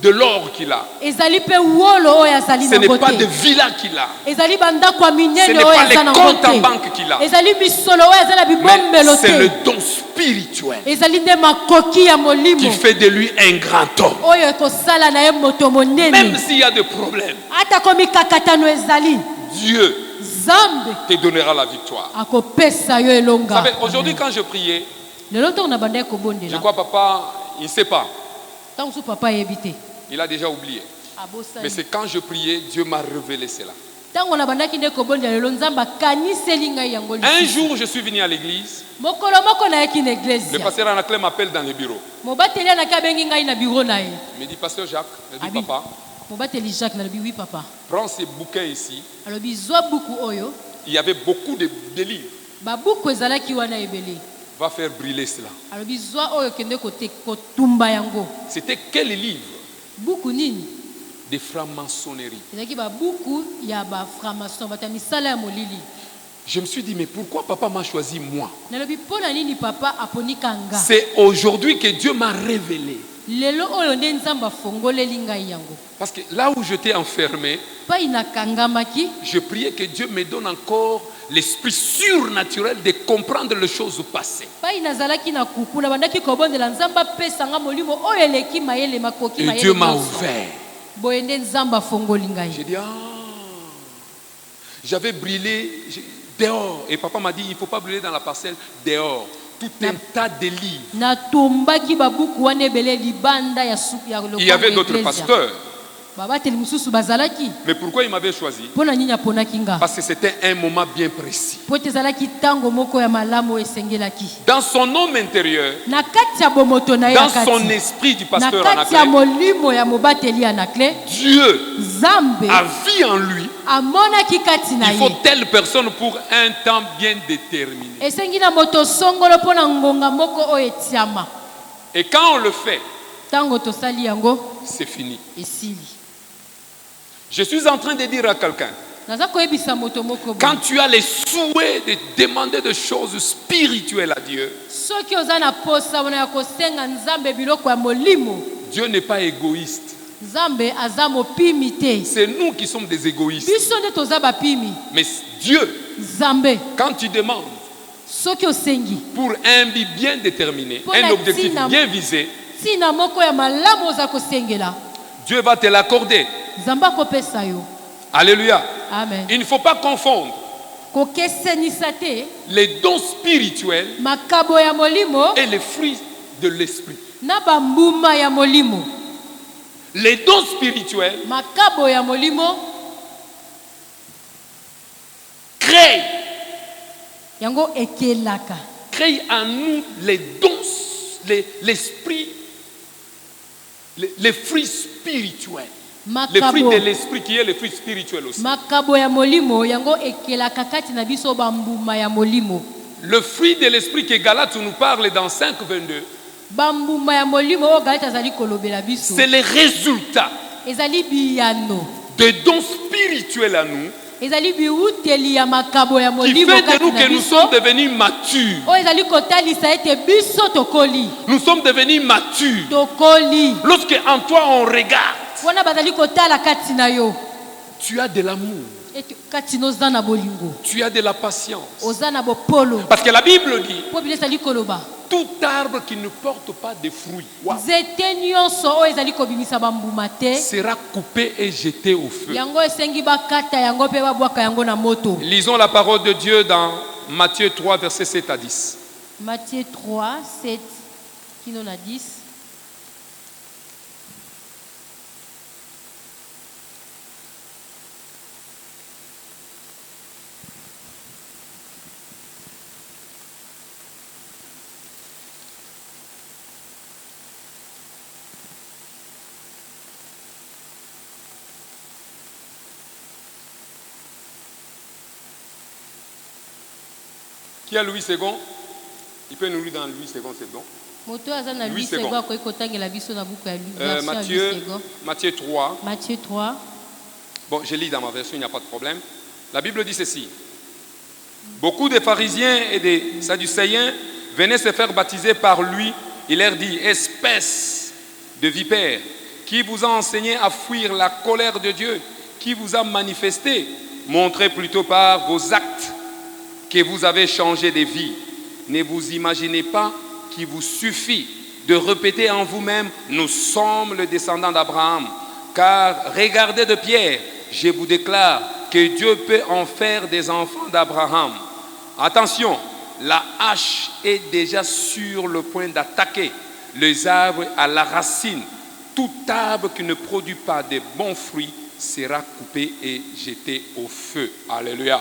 de l'or qu'il a. Ezali pe wolo oyo azali Ce n'est nango pas de te. villas qu'il a. Ezali bandako ya Ce minene n'est oyo pas les aza nango comptes en te. banque qu'il a. Ezali misolo oyo aza na Mais bibombelo c'est le te. don spirituel Ezali nde makoki ya qui molimo fait de lui un grand homme. oyo ekosala na ye moto Même monene. s'il y a des problèmes, Ata komi kakatano ezali Dieu Nzambe te donnera la victoire. akopesa yo Vous elonga. savez, aujourd'hui quand je priais, Lelo ntango na banda ya je kobondela crois papa, il ne sait pas. Tant que papa est habité. Il a déjà oublié. Mais c'est quand je priais, Dieu m'a révélé cela. Un jour, je suis venu à l'église. Le pasteur Anaclet m'appelle dans le bureau. Il me dit, pasteur Jacques, je dis, papa, prends ces bouquets ici. Il y avait beaucoup de livres. Va faire brûler cela. C'était quel livre? Des francs-maçonneries. Je me suis dit, mais pourquoi papa m'a choisi moi? C'est aujourd'hui que Dieu m'a révélé. Parce que là où j'étais enfermé, je priais que Dieu me donne encore l'esprit surnaturel de comprendre les choses passées. Et Dieu m'a ouvert. J'ai dit, j'avais brûlé dehors. Et papa m'a dit, il ne faut pas brûler dans la parcelle, dehors. Tout un tas de livres. Il y avait d'autres pasteurs. Mais pourquoi il m'avait choisi? Parce que c'était un moment bien précis. Dans son homme intérieur, dans son esprit du pasteur Anaclet, Dieu a vu en lui, il faut telle personne pour un temps bien déterminé. Et quand on le fait, c'est fini. Je suis en train de dire à quelqu'un, quand tu as les souhaits de demander des choses spirituelles à Dieu, Dieu n'est pas égoïste. C'est nous qui sommes des égoïstes. Mais Dieu, quand tu demandes pour un but bien déterminé, un objectif bien visé, Dieu va te l'accorder. Alléluia. Amen. Il ne faut pas confondre les dons spirituels et les fruits de l'esprit. Les dons spirituels créent en nous les dons, l'esprit, les fruits spirituels. Le fruit de l'esprit qui est le fruit spirituel aussi. Le fruit de l'esprit que Galates nous parle dans 5:22, c'est le résultat de dons spirituels à nous qui fait de nous que nous sommes devenus matures. Nous sommes devenus matures. Lorsque en toi on regarde, tu as de l'amour. Tu as de la patience. Parce que la Bible dit, tout arbre qui ne porte pas de fruits sera coupé et jeté au feu. Lisons la parole de Dieu dans Matthieu 3, versets 7 à 10. Matthieu 3, 7, qui nous a 10. Qui a Louis II? Il peut nous lire dans Louis II, c'est bon. Matthieu 3. Matthieu 3. Bon, je lis dans ma version, il n'y a pas de problème. La Bible dit ceci. Beaucoup de pharisiens et des sadducéens venaient se faire baptiser par lui. Il leur dit, espèce de vipères, qui vous a enseigné à fuir la colère de Dieu, qui vous a manifesté, montrez plutôt par vos actes que vous avez changé de vie. Ne vous imaginez pas qu'il vous suffit de répéter en vous-même, nous sommes le descendant d'Abraham. Car regardez de Pierre, je vous déclare que Dieu peut en faire des enfants d'Abraham. Attention, la hache est déjà sur le point d'attaquer les arbres à la racine. Tout arbre qui ne produit pas de bons fruits sera coupé et jeté au feu. Alléluia.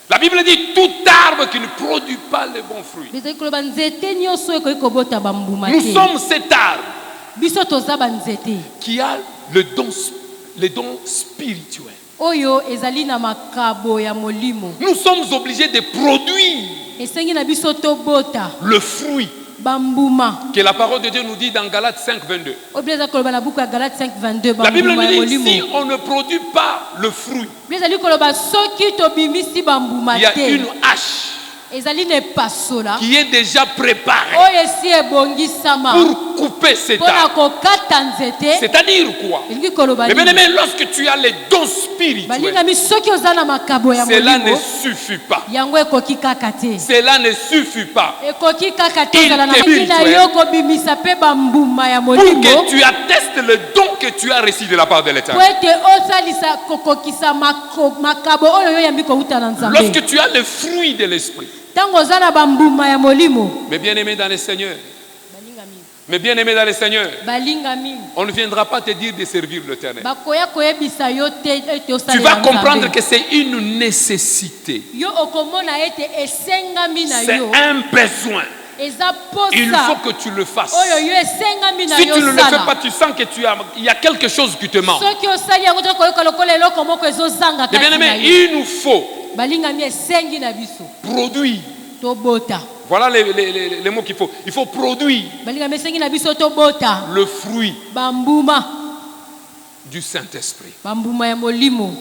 La Bible dit tout arbre qui ne produit pas les bons fruits. Ezali koloba nzete nyonso ekoki kobota bambuma Nous te. sommes cet arbre Biso toza banzete. qui a les dons spirituels. Oyo ezali na makabo ya molimo. Nous sommes obligés de produire Esengi na biso tobota le fruit bambuma. que la parole de Dieu nous dit dans Galates 5, 22. Obleza koloba na buku ya Galates 5:22 La Bible bambuma ya nous dit si molimo. on ne produit pas le fruit, Ezali koloba soki tobimisi bambuma il y a une te. hache Ezali ne pasola. qui est déjà préparée Oyo esi ebongisama. pour couper cet Pona arbre. kokata nzete. C'est-à-dire quoi? Elingi koloba Mais bien nini? aimé, lorsque tu as les dons spirituels, Balingami soki oza na makabo ya cela ne molimo. suffit pas. Yango ekoki kaka te. Cela ne suffit pas. Ekoki kaka te Il ozala na te soki na spirituel. yo kobimisa pe bambuma ya Pour molimo. que tu attestes le don que tu as reçu de la part de Po l'Éternel. ete osalisa kokokisa makabo oyo yo yambi kouta na nzambe. Lorsque tu as le fruit de l'esprit. Ntango oza na bambuma ya molimo. Mais bien aimé dans le Seigneur, Balingami. mais bien aimé dans le Seigneur, Balingami. on ne viendra pas te dire de servir l'Éternel. Bakoya koyebisa yo te ete Tu osalela vas comprendre nzambe. que c'est une nécessité. Yo okomona ete esengami na C'est yo. un besoin. Eza Il posa. faut que tu le fasses. Oyo yo esengami na Si yo tu ne le fais sala. pas, tu sens que il y a quelque chose qui te manque. Soki osali yango te koyoka lokola eloko moko ezozanga Mais bien kati na aimé, yo. il nous faut Balingami esengi na biso produire. tobota. Voilà les mots qu'il faut. Il faut produire Balingami esengi na biso tobota le fruit bambuma du Saint-Esprit. bambuma ya molimo.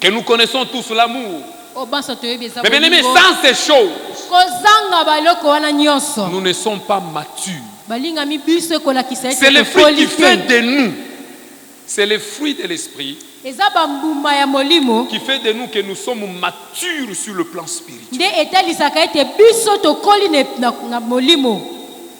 Que nous connaissons tous l'amour. Obanso toyebi eza Mais bien aimé, bolingo. sans ces choses, kozanga baloko wana nyonso. nous ne sommes pas matures. Balingami biso ekolakisa ete C'est le fruit qui tokoli fait te. de nous. C'est le fruit de l'esprit Eza bambuma ya molimo qui fait de nous que nous sommes matures sur le plan spirituel. nde etalisaka ete biso tokoli na molimo.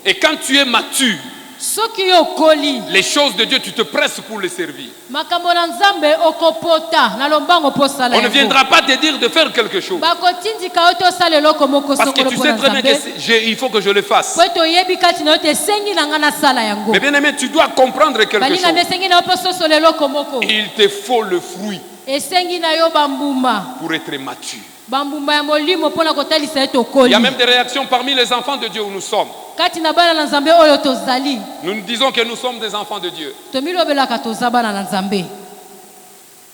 Et quand tu es mature, Soki yo okoli les choses de Dieu, tu te presses pour les servir. makambo na nzambe okopota na lombango posala On ne yango. viendra pas te dire de faire quelque chose. Bakotindika yo tosala eloko moko Parce que songolo tu mpo sais na très bien que nzambe il faut que je le fasse. po ete oyebi kati na yo te esengi na nga nasala yango. Mais bien aimé, tu dois comprendre quelque balingami chose. esengi na yo mpo sosola eloko moko. Il te faut le fruit Esengi na yo bambuma pour être mature. bambuma ya molimo mpo na kotalisa ete Il okoli. y a même des réactions parmi les enfants de Dieu où nous sommes. Kati na bana na nzambe oyo tozali Nous nous disons que nous sommes des enfants de Dieu. tomilobelaka toza bana na nzambe.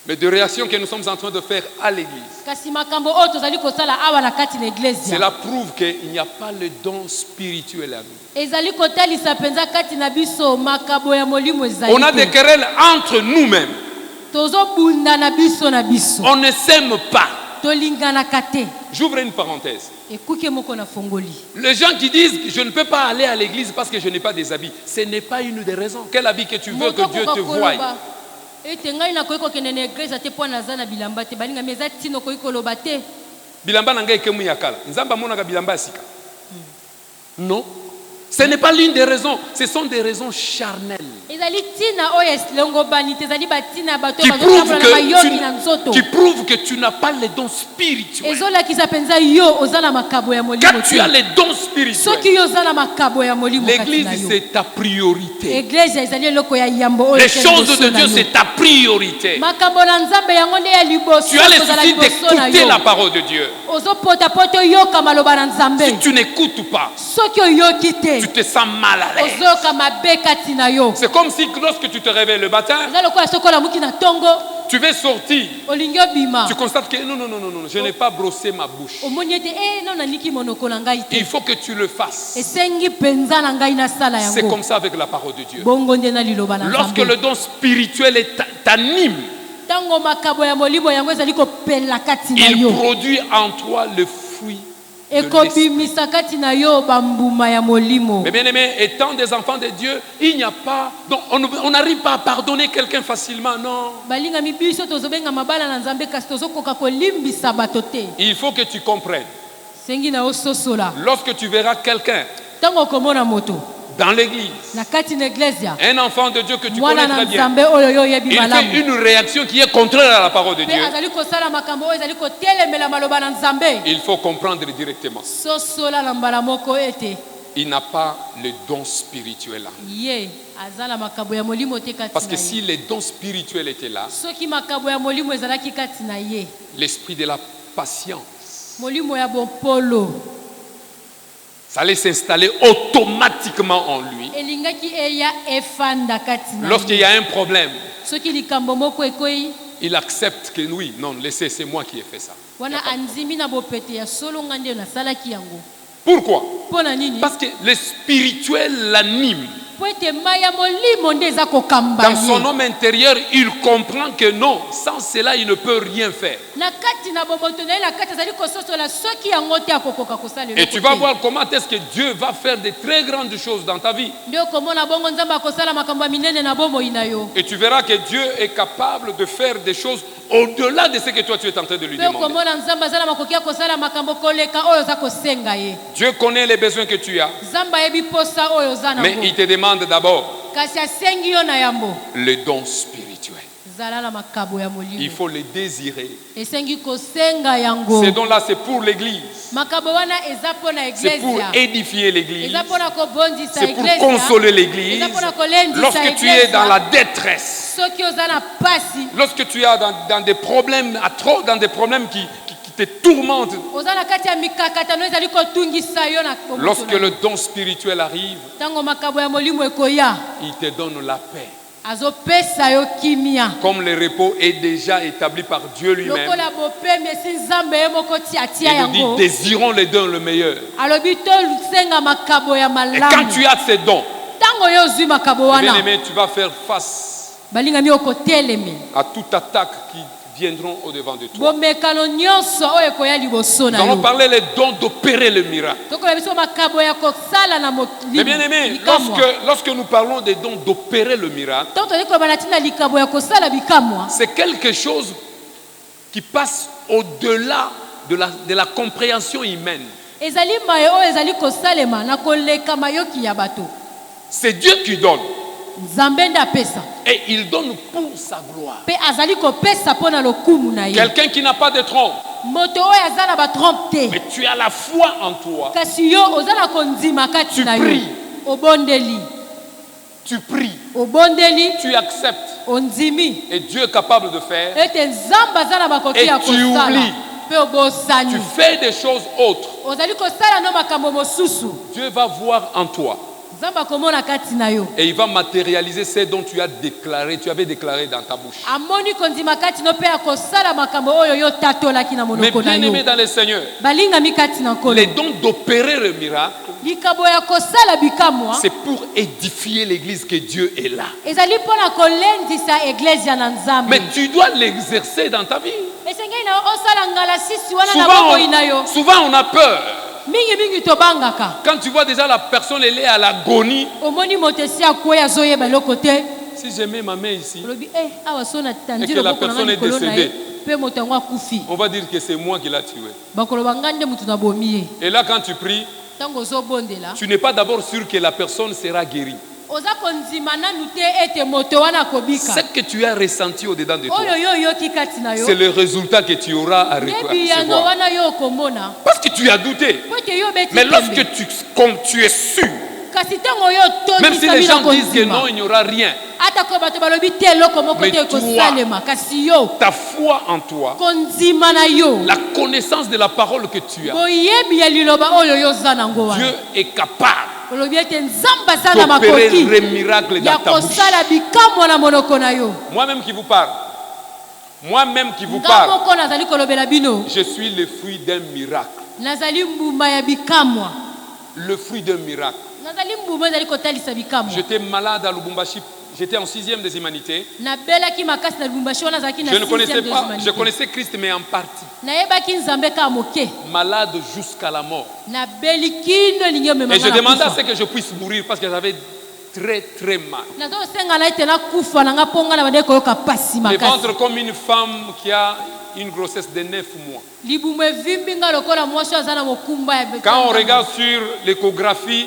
Mais des réactions que nous sommes en train de faire à l'église. Kasi makambo oyo tozali kosala awa na kati na eglezia Cela prouve qu'il n'y a pas le don spirituel à nous. ezali kotalisa mpenza kati na biso makambo ya molimo ezali On a des te. querelles entre nous-mêmes. Tozobunda na biso na biso On ne s'aime pas. tolinganaka te. J'ouvre une parenthèse. Ekuke moko na fongoli. Les gens qui disent que je ne peux pas aller à l'église parce que je n'ai pas des habits, ce n'est pas une des raisons. Quel habit que tu veux que Dieu te voie? ete ngai nakoki kokende na eglise te mpo naza na bilamba te balingami eza ntina okoki koloba te. Bilamba na ngai ekemu ya kala. Nzamba monaka bilamba ya sika. Non. Ce n'est pas l'une des raisons. Ce sont des raisons charnelles. ezali ntina oyo elongobani te ezali batina ya bato Qui oyo prouvent bazotambola na mayoki na nzoto. que tu n'as pas les dons spirituels. ezolakisa mpenza yo oza na makabo ya molimo Quand tu as te. les dons spirituels, soki yo oza na makabo ya molimo kati l'église na yo c'est ta priorité. eglise ezali eloko ya yambo oyo Les eza choses liboso de na Dieu yo. c'est ta priorité. makambo na nzambe yango nde ya liboso Tu as le kozala souci liboso na d'écouter yo. la parole de Dieu. ozopota po te oyoka maloba na nzambe. Si tu n'écoutes pas, soki oyoki te tu te sens mal à l'aise. ozoyoka mabe kati na yo. C'est comme si lorsque tu te réveilles le matin, eza lokola soki olamuki na ntongo tu veux sortir. olingi obima Tu constates que non, je n'ai pas brossé ma bouche. omoni ete no naniki monoko na ngai te. Il faut que tu le fasses. esengi mpenza na ngai nasala C'est yango. comme ça avec la parole de Dieu. bongo nde na liloba na Lorsque nzambe. le don spirituel t'anime, ntango makabo ya molimo yango ezali kopela kati na il yo produit en toi le fruit de l'esprit. ekobimisa kati na yo bambuma ya molimo. Mais bien aimés, étant des enfants de Dieu, il n'y a pas... Donc on n'arrive pas à pardonner quelqu'un facilement, non. balingami biso tozobenga mabala na nzambe kasi tozokoka kolimbisa bato te. Il faut que tu comprennes. sengi na ososola Lorsque tu verras quelqu'un ntango okomona moto dans l'église, na kati na eglezia un enfant de Dieu que tu mwana connais na très bien, nzambe oyo yo oyebi il fait malamu une réaction qui est contraire à la parole de mpe Dieu, azali kosala makambo oyo ezali kotelemela maloba na nzambe il faut comprendre directement. sosola na mbala moko ete il n'a pas le don spirituel là. ye azala makabo ya molimo te kati Parce que na ye. si les dons spirituels étaient là, Soki makabo ya molimo ezalaki kati na ye, l'esprit de la patience, molimo ya bopolo ça allait s'installer automatiquement en lui. elingaki eya efanda kati na Lorsqu'il y ye. a un problème, Soki likambo moko ekoyi, il accepte que oui, non, laissez, c'est moi qui ai fait ça. wana anzimi na bopete ya solo nga nde nasalaki yango. Pourquoi? Mpo na nini? Parce que le spirituel l'anime. Po ete mai ya molimo nde eza kokamba Dans son ye. homme intérieur, il comprend que non, sans cela, il ne peut rien faire. Na kati na bomoto na ye na kati azali kososola soki yango te akokoka kosala Et eloko tu vas te. voir comment est-ce que Dieu va faire de très grandes choses dans ta vie. Nde okomona bongo nzambe akosala makambo ya minene na bomoi na yo. Et tu verras que Dieu est capable de faire des choses au-delà de ce que toi tu es en train de lui Mpe demander. okomona nzambe azala makoki ya kosala makambo koleka oyo oza kosenga ye. Dieu connaît les besoins que tu as, Nzambe ayebi posa oyo oza mais nango. il te demande d'abord Kasi asengi yo na yambo. le don spirituel. Zala na makabo ya Il molimo. faut le désirer. Esengi kosenga yango. Ces dons-là, c'est pour l'Église. Makabo wana eza mpo na C'est pour eglesia. édifier l'Église. Eza mpo na kobondisa C'est pour eglesia. consoler l'Église. Eza mpo na kolendisa Lorsque tu es eglesia. dans la détresse, Soki oza na pasi, lorsque tu es dans des problèmes, dans des problèmes qui te tourmentent, oza na kati ya mikakatano ezali kotungisa yo na bomoto lorsque na yo. le don spirituel arrive, Ntango makabo ya molimo ekoya, il te donne la paix. azopesa yo kimia. Comme le repos est déjà établi par Dieu lui-même, Lokola bopemi esi nzambe ye moko tia il nous dit, yango. désirons les dons le meilleur. Alobi tosenga makabo ya Et quand malamu. tu as ces dons, Ntango yo ozwi makabo bien wana, aimé, tu vas faire face balingami okotelemi. à toute attaque qui viendront au-devant de toi. Bomekano nyonso oyo ekoya liboso Nous na allons yo. parler les dons d'opérer le miracle. Tokola biso makabo ya kosala na Mais bien aimé, lorsque nous parlons des dons d'opérer le miracle, Ntango tozali koloba na ntina likabo ya kosala bikamwa, c'est quelque chose qui passe au-delà de la compréhension humaine. ezali maye oyo ezali kosalema na koleka mayoki ya bato. C'est Dieu qui donne. Nzambe nde apesa. Et il donne pour sa gloire. Mpe azali kopesa mpo na lokumu na ye. Quelqu'un qui n'a pas de trompe, Moto oyo aza na batrompe te. mais tu as la foi en toi. Kasi yo oza na kondima kati Tu na yo. pries. Obondeli. Tu pries, Obondeli. tu acceptes. Ondimi. Et Dieu est capable de faire. Ete nzambe aza na bakoki Et ya tu kosala. oublies. Mpe obosani. Tu fais des choses autres. Ozali kosala no makambo mosusu. Dieu va voir en toi. Nzambe akomona kati na yo. Et il va matérialiser ce dont tu avais déclaré dans ta bouche. Amoni kondima kati no mpe akosala makambo oyo yo tatolaki na Mais monoko na bien yo. aimé dans le Seigneur, Balingami kati na nkolo. les dons d'opérer le miracle, Likabo ya kosala bikamwa. c'est pour édifier l'église que Dieu est là. Ezali mpo na kolendisa eglesia na nzambe. Mais tu dois l'exercer dans ta vie. Esengeli na osala ngala sisi wana na bomoi na yo. Souvent on a peur. Mingi tobangaka. Quand tu vois déjà la personne, elle est à l'agonie. Omoni moto esi akoya azoyeba eloko te. Si je mets ma main ici, Olobi awa so na Et tandi que la loboko na personne nga est likolo na ye. décédée. Mpe moto yango akufi. on va dire que c'est moi qui l'ai tué. Bakoloba nga nde moto nabomi ye. Et là, quand tu pries, Ntango ozobondela. tu n'es pas d'abord sûr que la personne sera guérie. Oza kondima nanu te ete moto wana akobika. Ce que tu as ressenti au-dedans de toi, Oyo yo yoki kati na yo. c'est le résultat que tu auras à Nebi yango recevoir. wana yo okomona. Parce que tu as douté. Po ete yo beti Mais tembe. lorsque comme tu es sûr, Kasi ntango yo même si tondisa les mina gens disent que non, kondima. il n'y aura rien, Ata ko bato balobi te eloko moko Mais te toi, ekosalema. Kasi yo ta foi en toi, kondima na yo. la connaissance de la parole que tu as, Boyebi ya liloba oyo yo oza nango wana. Dieu est capable Olobi ete nzambe aza na d'opérer makoki les miracles ya dans ta bouche. kosala bikamwa na monoko na yo. Moi-même qui vous parle, Nga moko nazali kolobela bino. je suis le fruit d'un miracle. Nazali mbuma ya bikamwa. Le fruit d'un miracle. Nazali mbuma ezali kotalisa bikamwa. J'étais malade à Lubumbashi, j'étais en 6e des humanités. Nabelaki makasi na Lubumbashi wana nazalaki na Je ne connaissais sixième pas, des je connaissais Christ mais en partie. Nayebaki nzambe ka moke. Malade jusqu'à la mort. Nabeli kino elingi omema Et nga je na demandais à kufa. ce que je puisse mourir parce que j'avais très très mal. Nazosenga na ete nakufa na nga mpo nga na bande koyoka pasi Le makasi. ventre comme une femme qui a une grossesse de 9 mois. Libumu evimbi nga lokola mwasi aza na mokumba ya Quand on regarde sur l'échographie,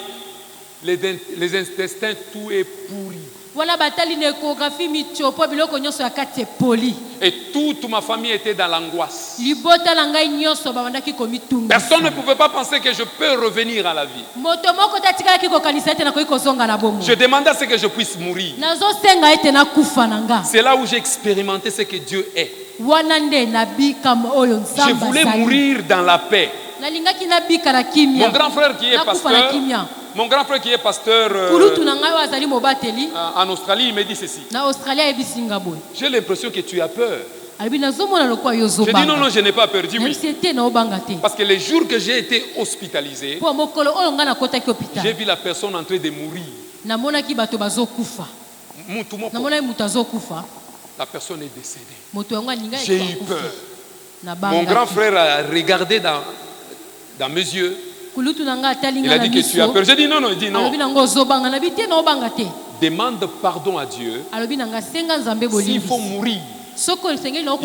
les intestins, tout est pourri. wana batali na échographie mitiopo biloko nyonso ya kati epoli. Et toute ma famille était dans l'angoisse. Libota na ngai nyonso babandaki komitunga. Personne ne pouvait pas penser que je peux revenir à la vie. Moto moko tatikaki kokanisa ete nakoki kozonga na bomo. Je demandais à ce que je puisse mourir. Nazosenga ete nakufa na nga. C'est là où j'ai expérimenté ce que Dieu est. Wana nde nabika oyo nzamba. Je voulais mourir dans la paix. Nalingaki nabika na kimia. Mon grand frère qui est pasteur, mon grand frère qui est pasteur en Australie, il me dit ceci. J'ai l'impression que tu as peur. Je dis non, non, je n'ai pas peur. Dis oui. Parce que les jours que j'ai été hospitalisé, j'ai vu la personne en train de mourir. La personne est décédée. J'ai eu peur. Mon grand frère a regardé dans mes yeux. Il a dit que tu as peur. J'ai dit non, non. Il dit non. Demande pardon à Dieu. S'il faut mourir, il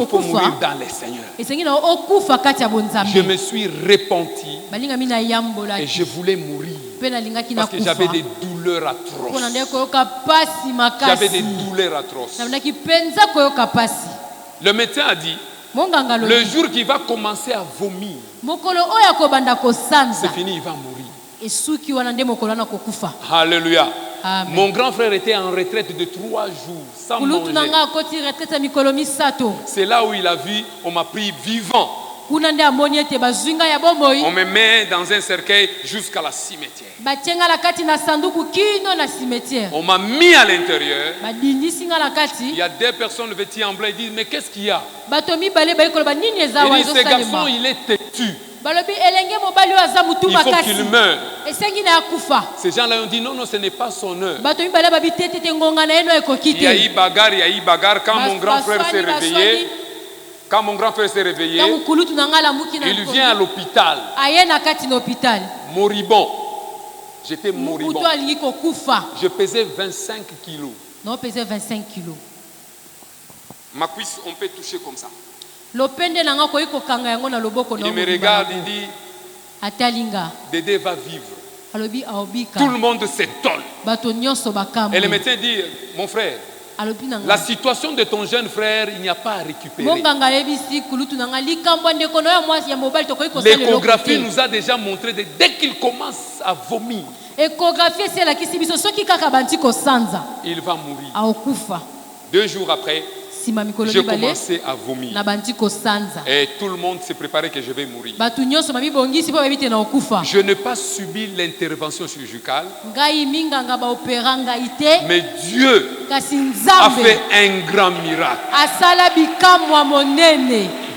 faut mourir dans les Seigneurs. Je me suis repenti et je voulais mourir parce que j'avais des douleurs atroces. J'avais des douleurs atroces. Le médecin a dit, le jour qu'il va commencer à vomir, c'est fini, il va mourir. Alléluia. Amen. Mon grand frère était en retraite de 3 jours sans manger. C'est là où il a vu, on m'a pris vivant. On me met dans un cercueil jusqu'à la cimetière. On m'a mis à l'intérieur. Il y a des personnes vêtues en blanc, ils disent mais qu'est-ce qu'il y a? Il dit ce garçon il est têtu. Il faut qu'il meure. Ces gens-là ont dit non, non, ce n'est pas son heure. Il y a eu bagarre, quand mon grand frère s'est réveillé. Quand mon grand frère s'est réveillé, il vient à l'hôpital. Moribond. J'étais moribond. Je pesais 25 kilos. Ma cuisse, on peut toucher comme ça. Il me regarde, il dit, Dédé va vivre. Tout le monde s'étonne. Et le médecin dit, mon frère, la situation de ton jeune frère, il n'y a pas à récupérer. L'échographie nous a déjà montré dès qu'il commence à vomir, il va mourir. 2 jours après, j'ai commencé à vomir. Et tout le monde s'est préparé que je vais mourir. Je n'ai pas subi l'intervention chirurgicale. Mais Dieu a fait un grand miracle.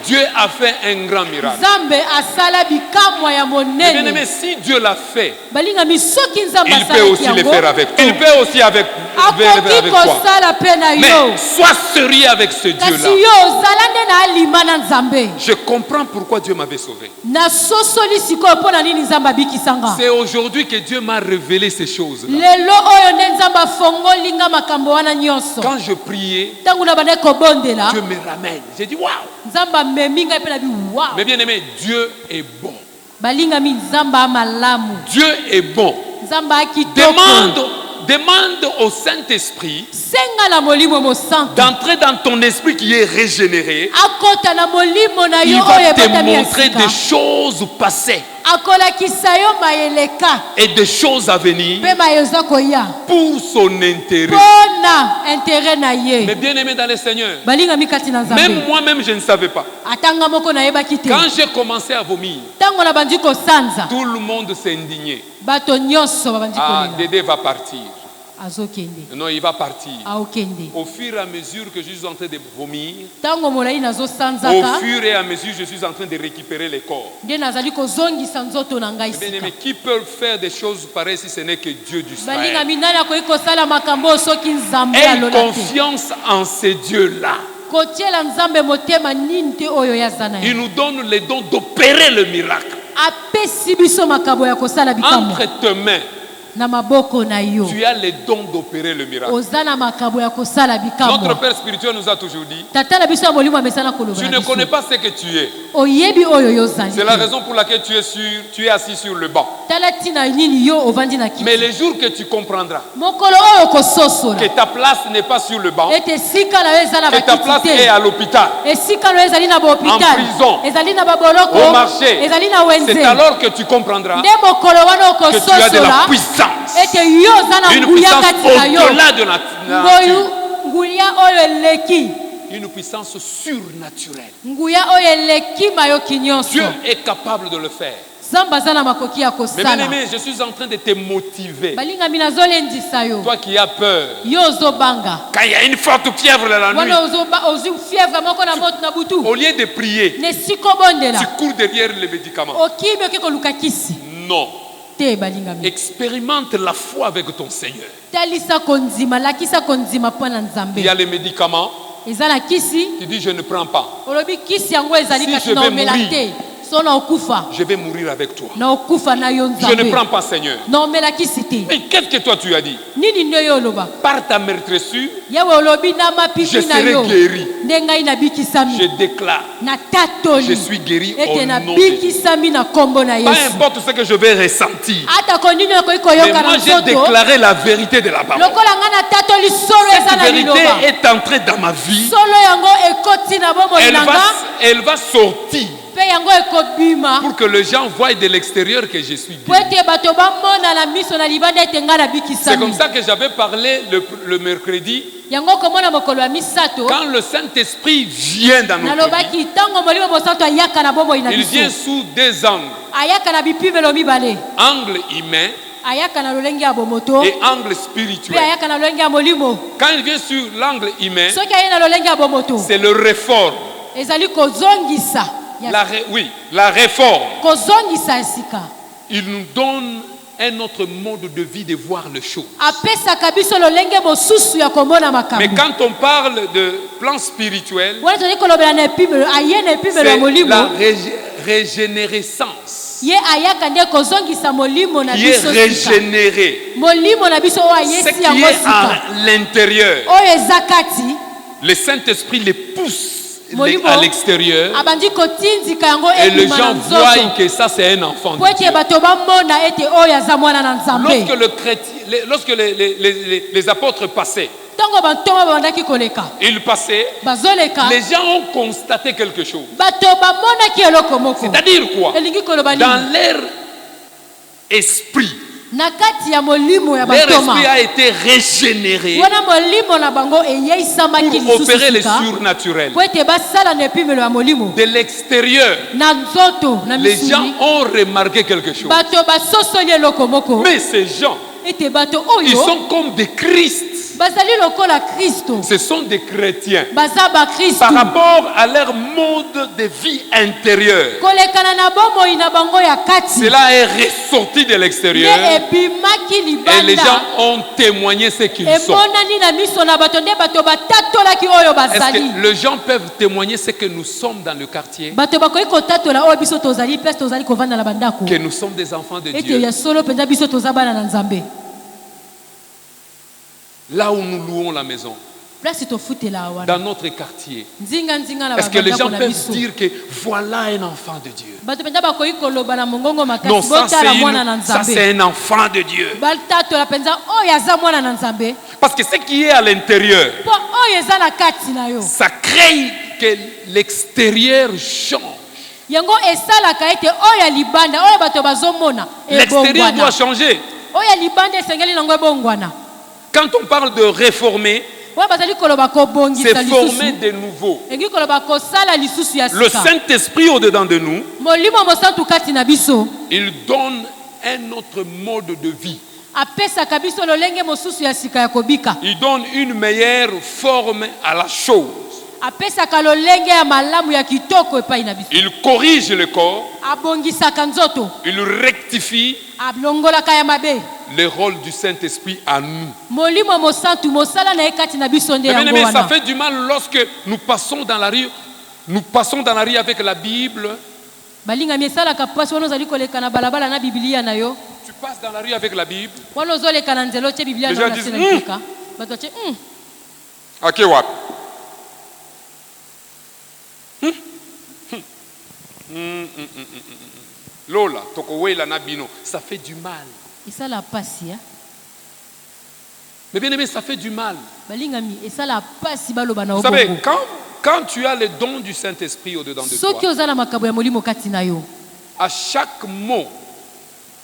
Dieu a fait un grand miracle. Bien aimé, si Dieu l'a fait, il peut aussi le faire avec toi. Il peut aussi avec toi. Mais sois sérieux avec ce Dieu-là. Je comprends pourquoi Dieu m'avait sauvé. C'est aujourd'hui que Dieu m'a révélé ces choses-là. Quand je priais, Dieu me ramène. J'ai dit waouh. Mais bien aimé, Dieu est bon. Dieu est bon. Demande au Saint-Esprit d'entrer dans ton esprit qui est régénéré. Il va te montrer des choses passées et des choses à venir pour son intérêt. Mais bien aimé dans le Seigneur, même moi-même je ne savais pas. Quand j'ai commencé à vomir, tout le monde s'est indigné. Ah, Dédé va partir. Non, il va partir. Au fur et à mesure que je suis en train de vomir, au fur et à mesure je suis en train de récupérer les corps. Bien aimé, qui peut faire des choses pareilles si ce n'est que Dieu du Israël? Aie confiance en ces dieux-là. Il nous donne les dons d'opérer le miracle. Entre tes mains, tu as les dons d'opérer le miracle. Notre Père spirituel nous a toujours dit, tu ne connais pas ce que tu es. C'est la raison pour laquelle tu es assis sur le banc. tala tina nini yo ovandi na kiti Mais le jour que tu comprendras mokolo oyo kososola que ta place n'est pas sur le banc, ete esika na yo eza na que ta place bakiti est te à l'hôpital, esika na yo ezali na En bahôpital prison, ezali na baboloko au marché, ezali na wenze c'est alors que tu comprendras nde mokolo wana que tu as de la okososola puissance. ete yo oza na Une nguya puissance kati na yo au-delà de la ngoyu nature. nguya oyo eleki Une puissance surnaturelle. nguya oyo eleki mayoki nyonso Dieu est capable de le faire. nzambe aza na makoki ya Mais bien kosala aimé, je suis en train de te motiver. balingami nazolendisa yo Toi qui as peur, yo ozobanga quand il y a une forte fièvre la nuit, wana ozwi fièvre moko na moto na butu au lieu de prier, na esika obondela tu cours derrière les médicaments. okimi oke koluka kisi Non. te balingami Expérimente la foi avec ton Seigneur. talisa kondima lakisa kondima mpo na Il nzambe y a les médicaments, eza na kisi tu dis je ne prends pas. olobi kisi yango ezali Si kasi je na vais omela mourir, te so na okufa Je vais mourir avec toi. na okufa na yo Je ne nzambe prends pas Seigneur. na omela kisi te Mais qu'est-ce que toi tu as dit? nini nde yo oloba Par ta meurtrissure, yawe olobi na je mapipi na serai yo guéri. nde ngai nabikisami Je déclare, na tatoli je suis guéri au ete nom de Jésus. nabikisami na nkombo na Peu yesu importe ce que je vais ressentir. atako nini okoki Mais koyoka moi na j'ai nzoto déclaré la vérité de la parole. lokola ngai na tatoli solo eza Cette na vérité liloba est entrée dans ma vie. solo yango ekoti na bomoi na nga Elle va sortir mpe yango ekobima pour que les gens voient de l'extérieur que je suis po guéri. ete bato bamona na miso na libanda ete ngai C'est comme nabikisami ça que j'avais parlé le mercredi. yango komona mokolo ya misato Quand le Saint-Esprit vient dans notre vie, nalobaki ntango molimo mosantu ayaka na bomoi na il vient biso sous deux angles. ayaka na bipimelo mibale Angle humain ayaka na lolenge ya bomoto et angle mpe spirituel. ayaka na lolenge ya molimo Quand il vient sur l'angle humain, soki aye na lolenge ya bomoto c'est le réforme. ezali kozongisa Oui, la réforme. kozongisa esika Il nous donne un autre mode de vie de voir les choses. apesaka biso lolenge mosusu ya komona Mais makambo quand on parle de plan spirituel, wana tozali kolobela na epimelo aye na epimelo ya c'est molimo la régénérescence ye ayaka nde kozongisa molimo na qui est biso sika régénérée. molimo na biso oyo Ce ayesi qui yango est sika à l'intérieur, oyo eza kati le Saint-Esprit les pousse molimo à l'extérieur abandi kotindika yango et les ebima na gens voient nzoto que ça c'est un enfant po de ete Dieu. bato bamona ete oyo aza mwana na nzambe Lorsque les apôtres passaient, ntango bantongo babandaki koleka ils passaient, bazoleka les gens ont constaté quelque chose. bato bamonaki eloko moko C'est-à-dire quoi? elingi koloba nini Dans leur esprit, na kati ya molimo ya leur bantoma esprit a été régénéré wana molimo na bango eyeisamaki pour lisusu opérer le sika surnaturel. po ete basala na epimelo ya molimo De l'extérieur, na nzoto na les gens misuni ont remarqué quelque chose. bato basosoli eloko moko Mais ces gens, ete bato ils oyo sont comme des Christ. bazali lokola kristo Ce sont des chrétiens. baza bakristu Par rapport à leur mode de vie intérieur, kolekana na bomoi na bango ya kati cela est ressorti de nde l'extérieur ebimaki et les gens libanda ont témoigné ce qu'ils sont. emonani na miso na bato nde bato batatolaki oyo Est-ce bazali que les gens peuvent témoigner ce que nous sommes dans le quartier? bato bakoki kotatola oyo biso tozali place tozali kovanda na bandako Que nous sommes des enfants de ete Dieu. ya solo mpenza biso toza bana na nzambe Là où nous louons la maison, place tofutela wana dans notre quartier. nzinga na Est-ce que les babandako gens na peuvent biso dire que voilà un enfant de Dieu? bato mpenza bakoki koloba na mongongo Non, makasi ça botala mwana na nzambe c'est un enfant de Dieu. batatola mpenza oyo aza mwana na nzambe Parce que ce qui est à l'intérieur, mpo oyo eza na kati na yo ça crée que l'extérieur change. yango esalaka ete oyo ya libanda oyo bato bazomona L'extérieur doit ebongwana changer. oyo ya libanda esengeli nango ebongwana Quand on parle de réformer, oyo bazali koloba kobongisa c'est former lisusu de nouveau. elingi koloba kosala lisusu ya Le sika Saint-Esprit au-dedans de nous, molimo mosantu kati na biso il donne un autre mode de vie. apesaka biso lolenge mosusu ya sika ya kobika Il donne une meilleure forme à la chose. apesaka lolenge ya malamu ya kitoko epai na biso Il corrige le corps, abongisaka nzoto il rectifie alongolaka ya mabe le rôle du Saint-Esprit à nous. molimo mosantu mosala na ye kati na biso nde Mais bien yango aimé, ça wana fait du mal lorsque nous passons dans la rue avec la Bible. balingami esalaka mpasi wana ozali koleka na balabala na bibilia na yo Tu passes dans la rue avec la Bible. wana ozoleka na nzela otie bibilia Les na yo gens na se na disent, lipeka bato atie Ok, wap. Lola, tokowela na bino, ça fait du mal. Et ça la passe, hein? Mais bien aimé, ça fait du mal. Balingami, et ça la passe, baloba na Vous savez, obongo. quand tu as le don du Saint-Esprit au-dedans de Soki toi, ozala makabo ya molimo kati na yo. à chaque mot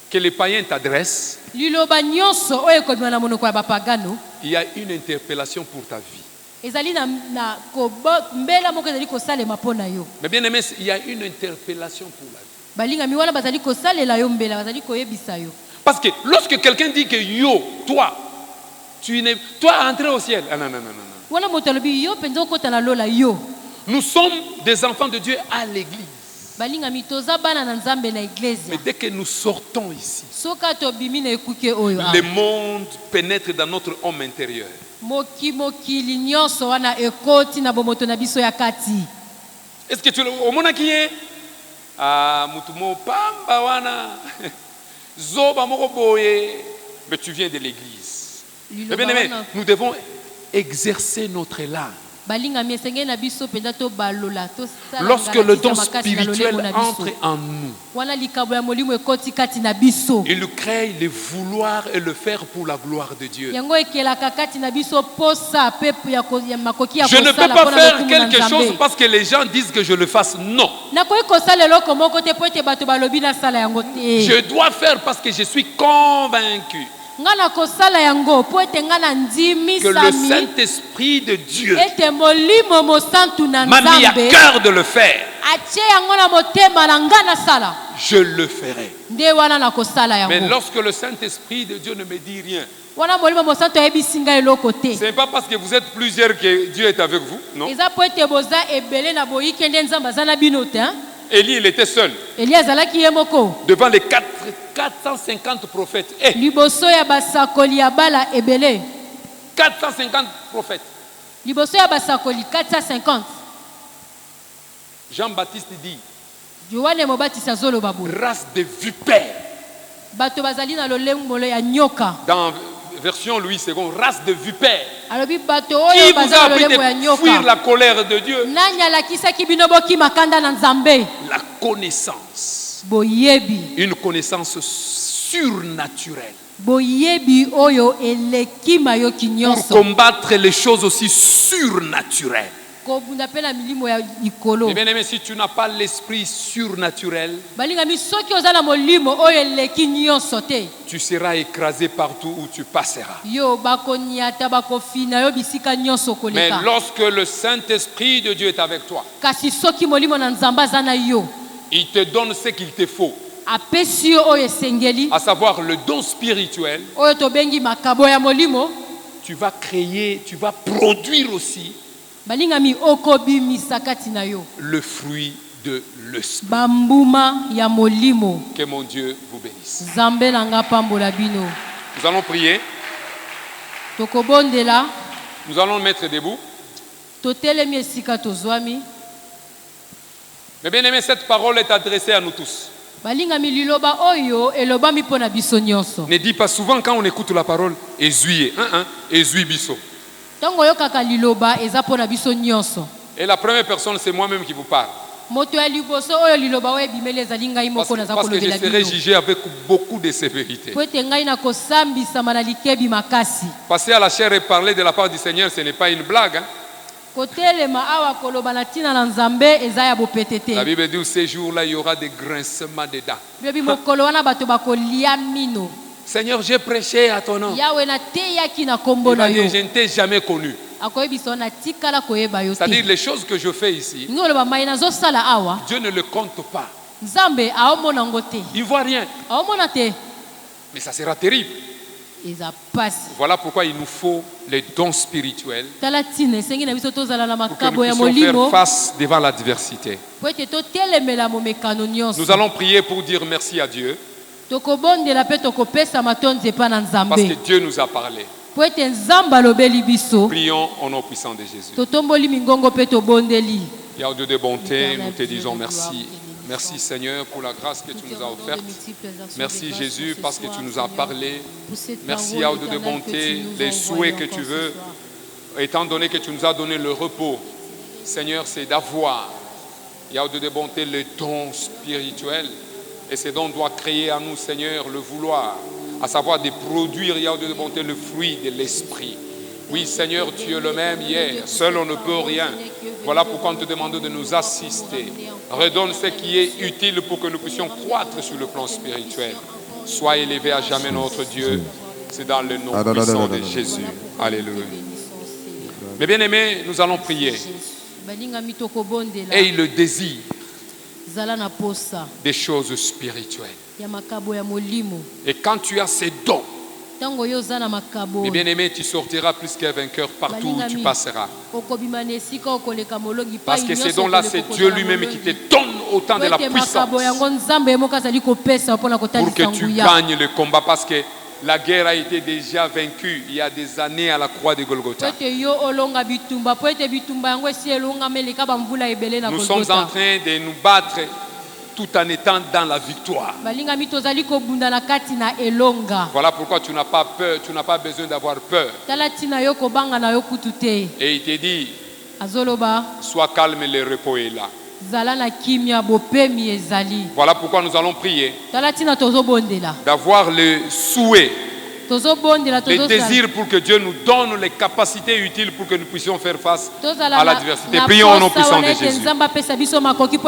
que les païens t'adressent, Liloba nyonso oyo ekodima na monoko ya bapagano. il y a une interpellation pour ta vie. Ezali na mbela moko ezali kosalema mpo na yo. Mais bien aimé, il y a une interpellation pour la vie. Balingami wana bazali kosalela yo mbela, bazali koyebisa yo. Parce que lorsque quelqu'un dit que yo, toi entré au ciel. Ah, non. Wana moto alobi yo penza okota na lola yo. Nous sommes des enfants de Dieu à l'église. Balingami toza bana na nzambe na iglesia. Mais dès que nous sortons ici, Soka tobimi na ekuke oyo. le monde pénètre dans notre homme intérieur. Mokili nyonso wana ekoti na bomoto na biso ya kati. Est-ce que tu le mona qui est? Ah, mutumo pamba wana. Zoba moko boye. Mais tu viens de l'église. Mais bien aimé, nous devons exercer notre élan. Lorsque le don spirituel entre en nous, il crée le vouloir et le faire pour la gloire de Dieu. Je ne peux pas faire quelque chose parce que les gens disent que je le fasse. Non. Je dois faire parce que je suis convaincu que le Saint-Esprit de Dieu m'a mis à cœur de le faire. Je le ferai. Mais lorsque le Saint-Esprit de Dieu ne me dit rien, ce n'est pas parce que vous êtes plusieurs que Dieu est avec vous. Non. Élie, il était seul devant les 450 prophètes. 450 prophètes. Jean-Baptiste dit, race de vipères. Dans version Louis II, race de vipères. Qui vous a appris de fuir la colère de Dieu? La connaissance. Une connaissance surnaturelle. Pour combattre les choses aussi surnaturelles. Et bien aimé, si tu n'as pas l'esprit surnaturel, tu seras écrasé partout où tu passeras. Mais lorsque le Saint-Esprit de Dieu est avec toi, il te donne ce qu'il te faut, à savoir le don spirituel. Tu vas créer, tu vas produire aussi le fruit de l'esprit. Que mon Dieu vous bénisse. Nous allons prier. Nous allons mettre debout. Mais bien aimé, cette parole est adressée à nous tous. Ne dis pas souvent quand on écoute la parole, Ezui, Ezui biso. Et la première personne, c'est moi-même qui vous parle. Parce que je serai jugé avec beaucoup de sévérité. Passer à la chair et parler de la part du Seigneur, ce n'est pas une blague. La Bible dit que ces jours-là, il y aura des grincements de dents. Seigneur, j'ai prêché à ton nom. Il va dire, je ne t'ai jamais connu. C'est-à-dire les choses que je fais ici, Dieu ne le compte pas. Il ne voit rien. Mais ça sera terrible. Voilà pourquoi il nous faut les dons spirituels pour que nous puissions faire face devant l'adversité. Nous allons prier pour dire merci à Dieu parce que Dieu nous a parlé. Prions au nom puissant de Jésus. Yahweh de bonté, nous te disons merci. Merci Seigneur pour la grâce que tu nous as offerte. Merci Jésus parce que tu nous as parlé. Merci Yahweh de bonté, les souhaits que tu veux. Étant donné que tu nous as donné le repos, Seigneur, c'est d'avoir, Yahweh de bonté, le don spirituel Et ce don doit créer en nous, Seigneur, le vouloir, à savoir de produire, Yahweh de bonté, le fruit de l'esprit. Oui, Seigneur, tu es le même hier. Seul on ne peut rien. Voilà pourquoi nous te demandons de nous assister. Redonne ce qui est utile pour que nous puissions croître sur le plan spirituel. Sois élevé à jamais notre Dieu. C'est dans le nom puissant de Jésus. Alléluia. Mes bien-aimés, nous allons prier. Et le désir des choses spirituelles. Et quand tu as ces dons, mes bien-aimés, tu sortiras plus qu'un vainqueur partout où tu passeras. Parce que ces dons-là, c'est Dieu lui-même qui te donne autant de la puissance pour que tu gagnes le combat. Parce que la guerre a été déjà vaincue il y a des années à la croix de Golgotha. Nous sommes en train de nous battre tout en étant dans la victoire. Voilà pourquoi tu n'as pas peur, tu n'as pas besoin d'avoir peur. Et il te dit, sois calme, le repos est là. Voilà pourquoi nous allons prier d'avoir le souhait, le désir pour que Dieu nous donne les capacités utiles pour que nous puissions faire face à l'adversité. Prions au nom puissant de Jésus.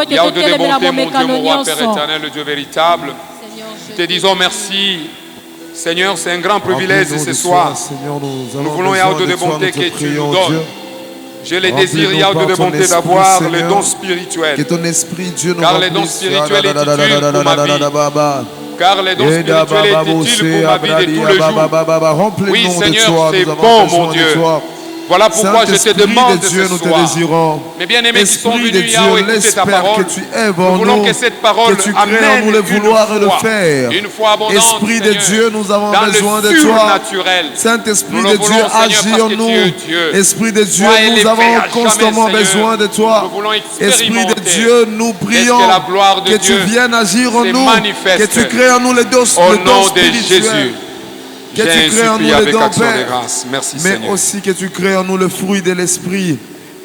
Yahweh de bonté, mon Dieu, mon roi, Père éternel, le Dieu véritable. Te disons merci. Seigneur, c'est un grand privilège ce soir. Nous voulons, Yahweh de bonté, que tu nous donnes. J'ai le désir, Yahweh de bonté, d'avoir les dons spirituels. Car les dons spirituels est utile pour ma vie. Car les dons spirituels est utile pour ma vie de tous les jours. Oui, Seigneur, c'est bon, mon Dieu. Voilà pourquoi je te demande ce soir, mes bien-aimés qui sont venus, Yahweh, écouter ta parole, nous voulons que cette parole amène une foi abondante, Esprit de Dieu, nous avons besoin de toi. Saint-Esprit de Dieu, agis en nous. Esprit de Dieu, nous avons constamment besoin de toi. Esprit de Dieu, nous prions que tu viennes agir en nous, que tu crées en nous les dons spirituels. Que tu crées en nous les dons, Père, mais aussi que tu crées en nous le fruit de l'Esprit.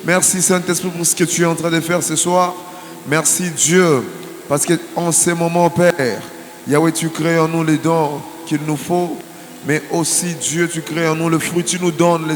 Merci Saint-Esprit pour ce que tu es en train de faire ce soir. Merci Dieu, parce qu'en ces moments, Père, Yahweh, tu crées en nous les dons qu'il nous faut, mais aussi Dieu, tu crées en nous le fruit, tu nous donnes les